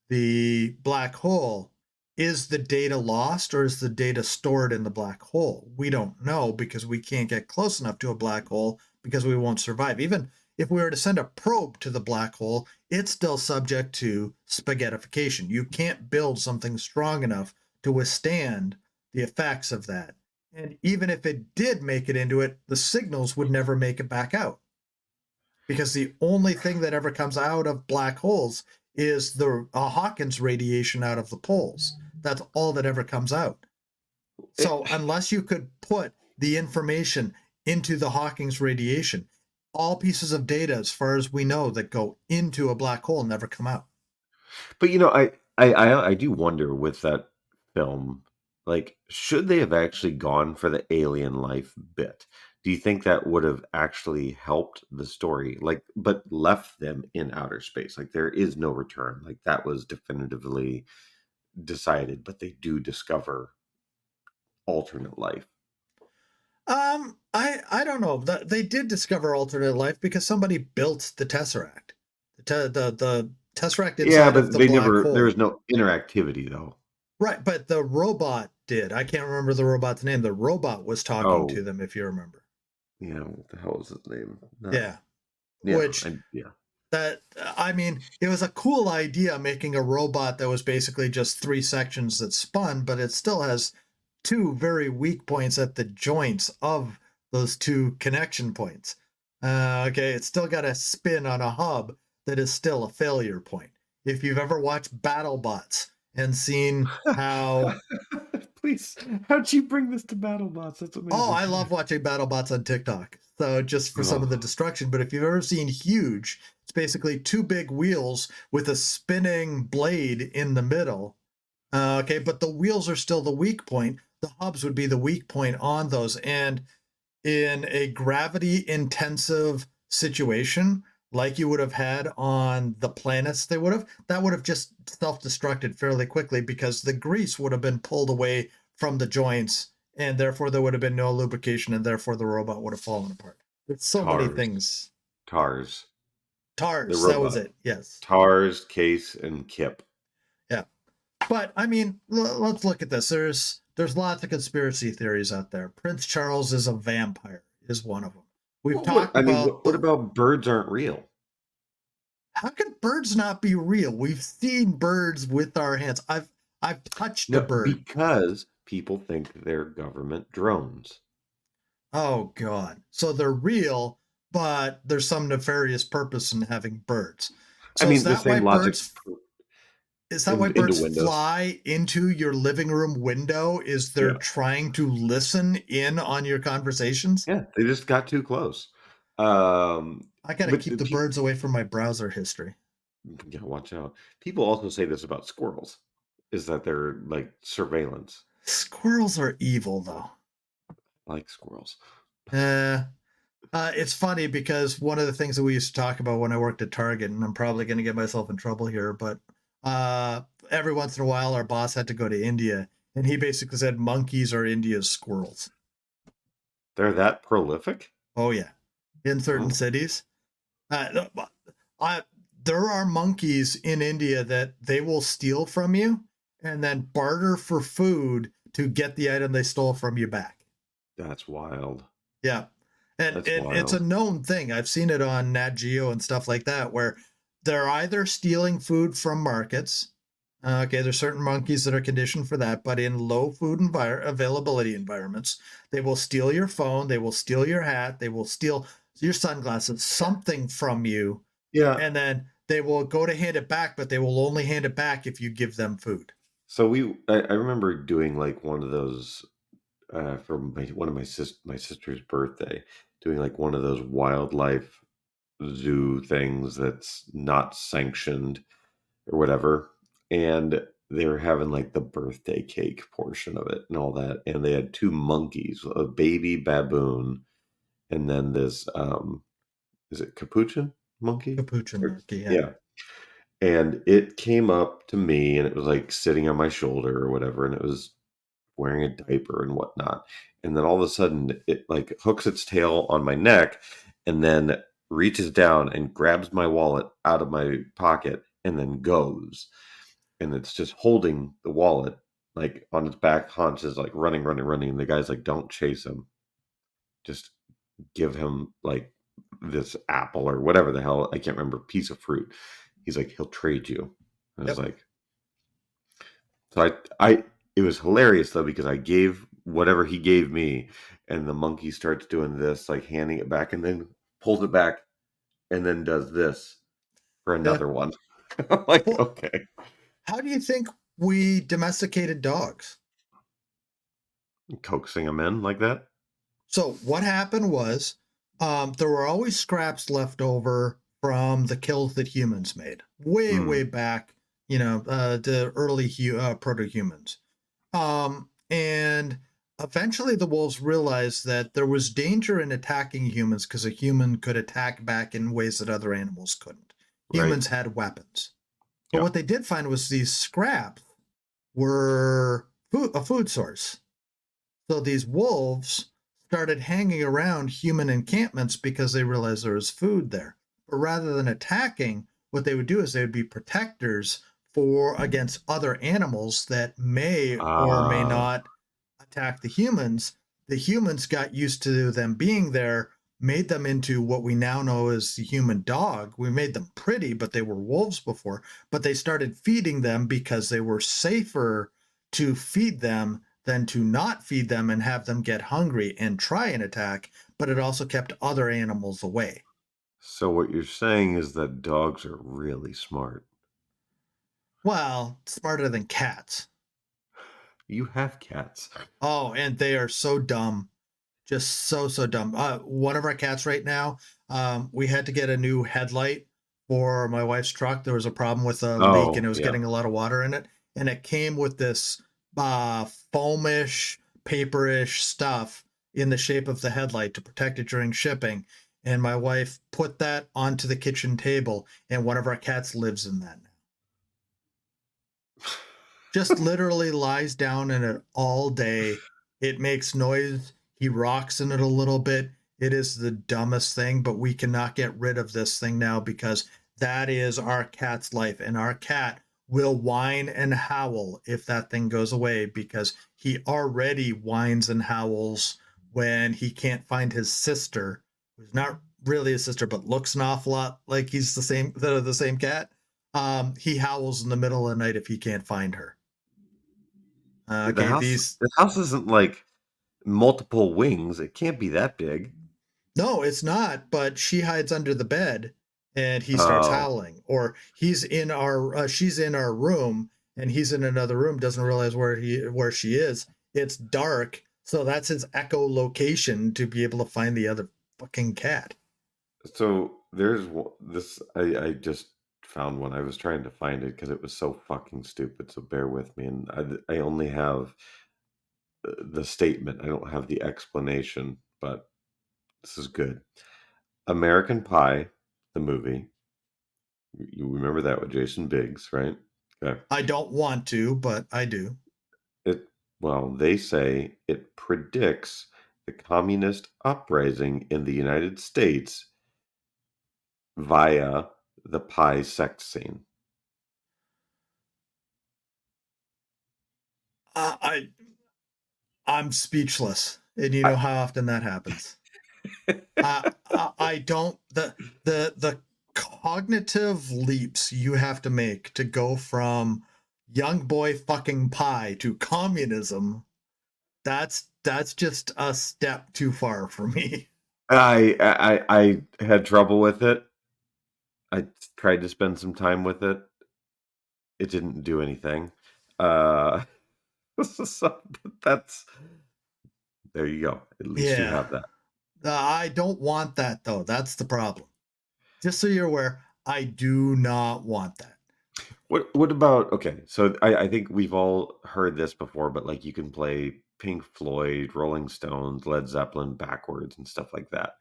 the black hole, is the data lost or is the data stored in the black hole? We don't know because we can't get close enough to a black hole because we won't survive. Even if we were to send a probe to the black hole, it's still subject to spaghettification. You can't build something strong enough to withstand the effects of that. And even if it did make it into it, the signals would never make it back out because the only thing that ever comes out of black holes is the Hawkins radiation out of the poles. That's all that ever comes out. It, So unless you could put the information into the Hawking's radiation, all pieces of data, as far as we know, that go into a black hole never come out. but I do wonder with that film, like, should they have actually gone for the alien life bit? Do you think that would have actually helped the story, like, but left them in outer space? Like, there is no return. Like, that was definitively decided, but they do discover alternate life. I don't know. They did discover alternate life because somebody built the Tesseract, the Tesseract Yeah, inside of but the they black never. There hole. was no interactivity though. Right, but the robot did. I can't remember the robot's name. The robot was talking to Oh, them, if you remember. yeah. What the hell is his name? Not. Yeah, Yeah, which yeah. that I mean, it was a cool idea making a robot that was basically just three sections that spun, but it still has two very weak points at the joints of those two connection points. Okay, it's still got a spin on a hub that is still a failure point. If you've ever watched BattleBots and seen how Please, how'd you bring this to BattleBots? That's Oh, amazing. I love watching BattleBots on TikTok. So just for some of the Oh, destruction, but if you've ever seen Huge, it's basically two big wheels with a spinning blade in the middle. Okay, but the wheels are still the weak point. The hubs would be the weak point on those. And in a gravity intensive situation, like you would have had on the planets, that would have just self destructed fairly quickly because the grease would have been pulled away from the joints, and therefore there would have been no lubrication, and therefore the robot would have fallen apart. There's so many Tars, things. Tars, the Tars, that was robot. it. Yes. Tars, Case, and Kip. Yeah. But I mean, let's look at this. There's lots of conspiracy theories out there. Prince Charles is a vampire, is one of them. We've What talked I mean, about what the about birds aren't real? how can birds not be real? We've seen birds with our hands. I've touched a No, bird. because people think they're government drones. Oh god. So they're real, but there's some nefarious purpose in having birds. I So mean, the same logic is that why into birds Windows. fly into your living room window? Is they're Yeah, trying to listen in on your conversations? yeah, they just got too close. Um, I got to but keep the birds away from my browser history. yeah, watch out. People also say this about squirrels, is that they're like surveillance, Squirrels are evil though. like squirrels. Eh, it's funny because one of the things that we used to talk about when I worked at Target, and I'm probably going to get myself in trouble here, but every once in a while our boss had to go to India, and he basically said monkeys are India's squirrels. They're that prolific? Oh yeah, in certain Oh, cities, uh, I, there are monkeys in India that they will steal from you and then barter for food to get the item they stole from you back. that's wild. Yeah. And That's it's a wild. known thing. I've seen it on Nat Geo and stuff like that, where they're either stealing food from markets. Okay, there's certain monkeys that are conditioned for that, but in low food availability environments, they will steal your phone, they will steal your hat, they will steal your sunglasses, something from you, Yeah. and then they will go to hand it back, but they will only hand it back if you give them food. So I remember doing like one of those for one of my sister's birthday, doing like one of those wildlife zoo things that's not sanctioned or whatever. And they were having like the birthday cake portion of it and all that, and they had two monkeys, a baby baboon, and then this is it capuchin monkey? Capuchin Or- monkey, yeah. yeah. And it came up to me and it was like sitting on my shoulder or whatever, and it was wearing a diaper and whatnot. And then all of a sudden it like hooks its tail on my neck and then reaches down and grabs my wallet out of my pocket and then goes. And it's just holding the wallet like on its back haunches, like running, running, running. And the guy's like, don't chase him. Just give him like this apple or whatever the hell, I can't remember, piece of fruit. He's like, he'll trade you. I was Yep. like, so I, it was hilarious though, because I gave whatever he gave me and the monkey starts doing this, like handing it back and then pulls it back and then does this for Yeah. another one. I'm like, Well, okay. how do you think we domesticated dogs? Coaxing them in like that. So what happened was there were always scraps left over from the kills that humans made way, Mm, way back, the early proto-humans. And eventually the wolves realized that there was danger in attacking humans because a human could attack back in ways that other animals couldn't. right. Humans had weapons. But Yeah. what they did find was these scraps were a food source. So these wolves started hanging around human encampments because they realized there was food there. But rather than attacking, what they would do is they would be protectors for against other animals that may or may Uh, not attack the humans. The humans got used to them being there, made them into what we now know as the human dog. We made them pretty, but they were wolves before. But they started feeding them because they were safer to feed them than to not feed them and have them get hungry and try and attack. But it also kept other animals away. so what you're saying is that dogs are really smart. Well, smarter than cats. You have cats. Oh, and they are so dumb. Just so dumb. One of our cats right now, we had to get a new headlight for my wife's truck. There was a problem with a leak and Oh, it was yeah. getting a lot of water in it. And it came with this foamish, paperish stuff in the shape of the headlight to protect it during shipping. And my wife put that onto the kitchen table, and one of our cats lives in that now. Just literally lies down in it all day. It makes noise. He rocks in it a little bit. It is the dumbest thing, but we cannot get rid of this thing now because that is our cat's life. And our cat will whine and howl if that thing goes away because he already whines and howls when he can't find his sister, who's not really his sister, but looks an awful lot like he's the same cat. He howls in the middle of the night if he can't find her. Yeah, Okay, these the house isn't like multiple wings. It can't be that big. no, it's not. But she hides under the bed, and he starts Oh, howling. Or she's in our room, and he's in another room. Doesn't realize where she is. It's dark, so that's his echolocation to be able to find the other fucking cat. so there's this. I just found one. I was trying to find it because it was so fucking stupid. So bear with me. And I only have the statement. I don't have the explanation, but this is good. American Pie, the movie. You remember that with Jason Biggs, right? Okay. I don't want to, but I do. It well, they say it predicts the communist uprising in the United States via the pie sect scene. I I'm speechless, and you I, know how often that happens. I don't the cognitive leaps you have to make to go from young boy fucking pie to communism. That's just a step too far for me. I had trouble with it. I tried to spend some time with it. It didn't do anything. Uh, so that's there you go. At least you Yeah, have that. I don't want that though. That's the problem. Just so you're aware, I do not want that. What about okay, so I think we've all heard this before, but, like, you can play Pink Floyd, Rolling Stones, Led Zeppelin backwards and stuff like that,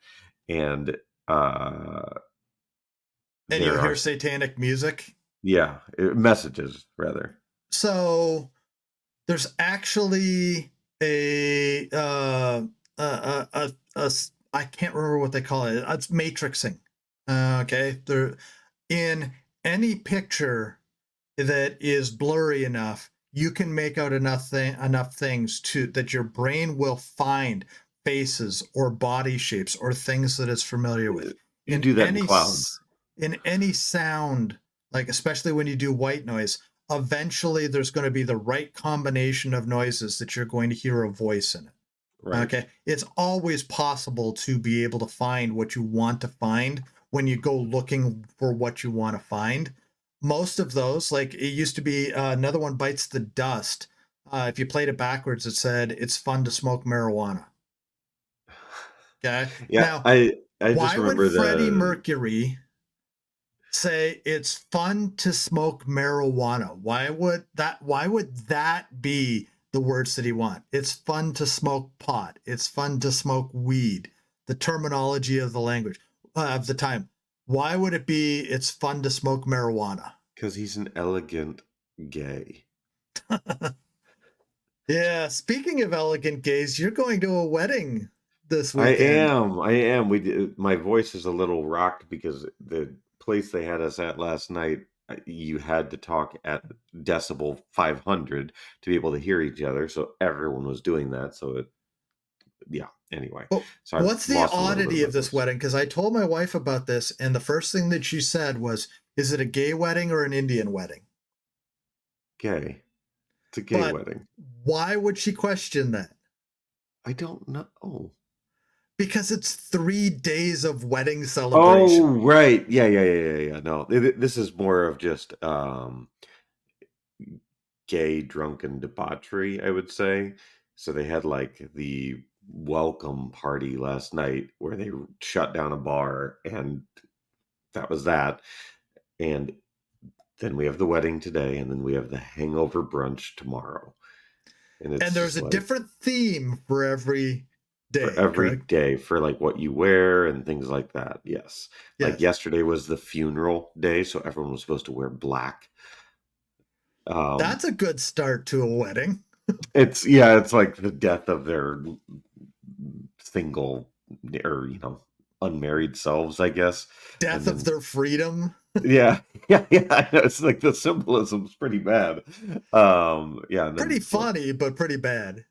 and, uh, And you'll there are hear s satanic music. yeah, messages rather. So there's actually I can't remember what they call it. It's matrixing. Okay, there in any picture that is blurry enough, you can make out enough things to that your brain will find faces or body shapes or things that it's familiar with. You In do that in clouds, in any sound, like especially when you do white noise, eventually there's going to be the right combination of noises that you're going to hear a voice in it. right? Okay. It's always possible to be able to find what you want to find when you go looking for what you want to find. Most of those, like it used to be another one bites the dust. If you played it backwards, it said it's fun to smoke marijuana. Okay. Yeah, Now, I just why would remember Freddie the Mercury say it's fun to smoke marijuana? Why would that be the words that he want? It's fun to smoke pot. It's fun to smoke weed. The terminology of the language of the time. Why would it be it's fun to smoke marijuana? because he's an elegant gay. Yeah, speaking of elegant gays, you're going to a wedding this weekend. I am. My voice is a little rocked because the place they had us at last night, you had to talk at decibel 500 to be able to hear each other. So everyone was doing that. So yeah. Anyway, Well, so I've what's the lost a little bit of oddity my of this voice. wedding? Because I told my wife about this, and the first thing that she said was, "Is it a gay wedding or an Indian wedding?" Gay. It's a gay But wedding. why would she question that? I don't know. Because it's 3 days of wedding Oh, celebration. right. Yeah. No, this is more of just gay drunken debauchery, I would say. So they had like the welcome party last night where they shut down a bar and that was that. And then we have the wedding today and then we have the hangover brunch tomorrow. And And it's there's just a like different theme for every for day, every correct? day for like what you wear and things like that. Yes. Like Yes. yesterday was the funeral day, so everyone was supposed to wear black. Um That's a good start to a wedding. it's yeah, it's like the death of their single or unmarried selves, I guess. Death And of then their freedom. yeah, yeah, I know, it's like the symbolism's pretty bad. Yeah, and Pretty then what funny, but pretty bad.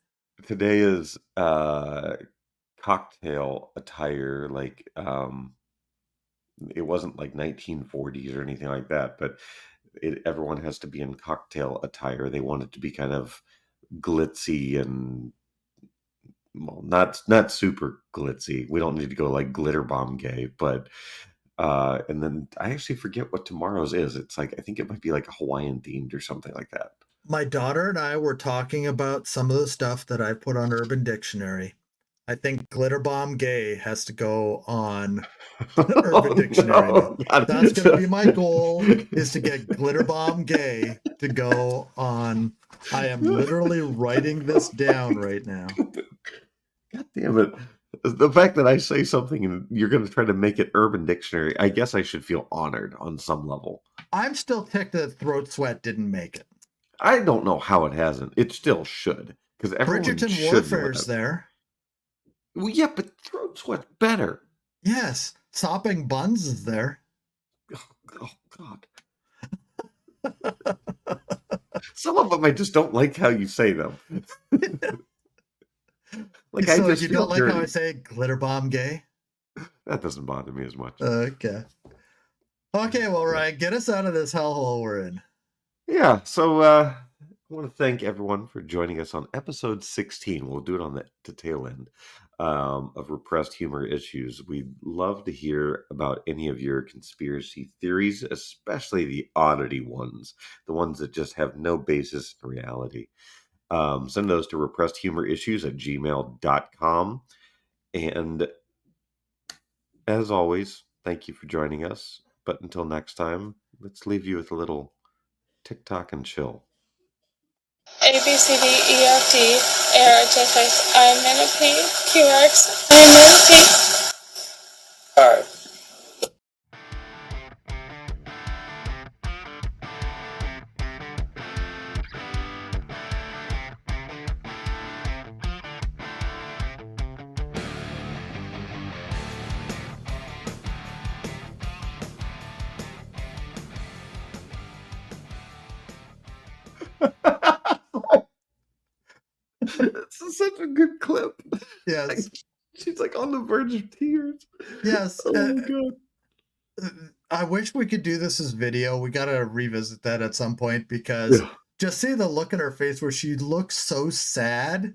today is cocktail attire, like it wasn't like 1940s or anything like that, but everyone has to be in cocktail attire. They want it to be kind of glitzy and well, not super glitzy. We don't need to go like Glitterbomb gay, but and then I actually forget what tomorrow's is. It's like I think it might be like a Hawaiian themed or something like that. My daughter and I were talking about some of the stuff that I put on Urban Dictionary. I think Glitterbomb Gay has to go on Urban Oh Dictionary now. no, God. That's going to be my goal is to get Glitterbomb Gay to go on. I am literally writing this down right now. God damn it. The fact that I say something and you're going to try to make it Urban Dictionary, I guess I should feel honored on some level. I'm still ticked that Throat Sweat didn't make it. I don't know how it hasn't. It still should, because everyone Bridgerton should know Warfare's that. there. Well, yeah, but Throat Sweat's better. Yes. Sopping Buns is there. Oh, God. Some of them I just don't like how you say them. Like, I So just you feel don't like how I dirty. say Glitterbomb Gay? That doesn't bother me as much. Okay. Okay, well, Ryan, get us out of this hellhole we're in. Yeah, so I want to thank everyone for joining us on episode 16. We'll do it on the tail end of Repressed Humor Issues. We'd love to hear about any of your conspiracy theories, especially the oddity ones, the ones that just have no basis in reality. Send those to repressedhumorissues@gmail.com. And as always, thank you for joining us. But until next time, let's leave you with a little TikTok and chill. A, B, C, D, E, F, D, A, R, J, F, I, M, N, O, P, Q, R, X, I, M, N, O, P. Alright. It's such a good clip. Yes. Like, she's like on the verge of tears. Yes. Oh my god. I wish we could do this as video. We gotta revisit that at some point because Yeah. just see the look in her face where she looks so sad.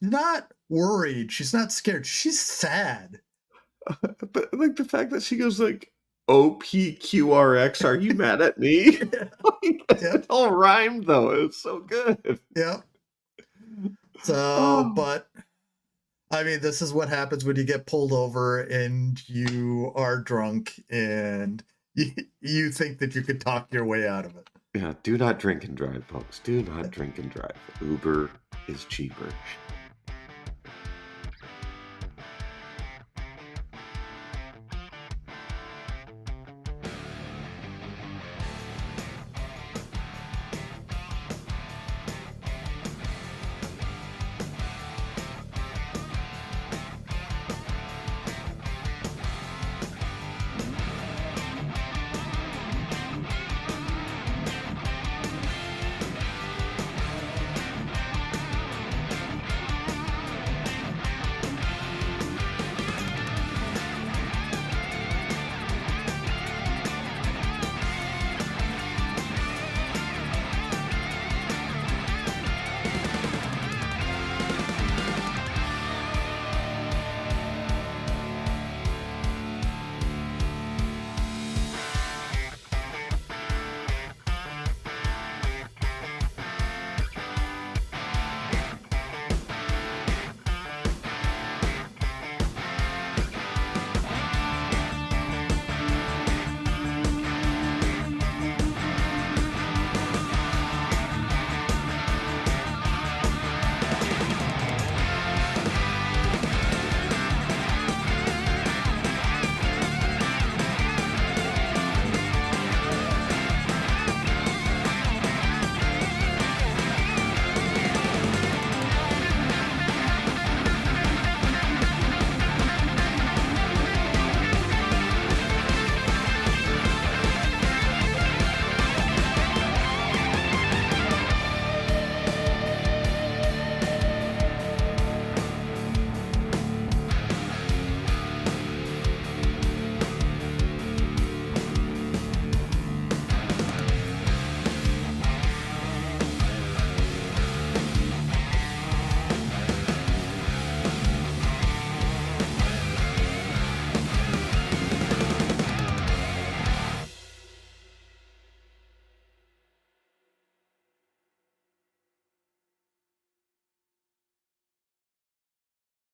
She's not worried. She's not scared. She's sad. But like the fact that she goes like OPQRX, are you mad at me? Like, Yep. it all rhymed though. It was so good. Yep. So, Oh. but I mean, this is what happens when you get pulled over and you are drunk and you think that you could talk your way out of it. Yeah, do not drink and drive, folks. Do not drink and drive. Uber is cheaper.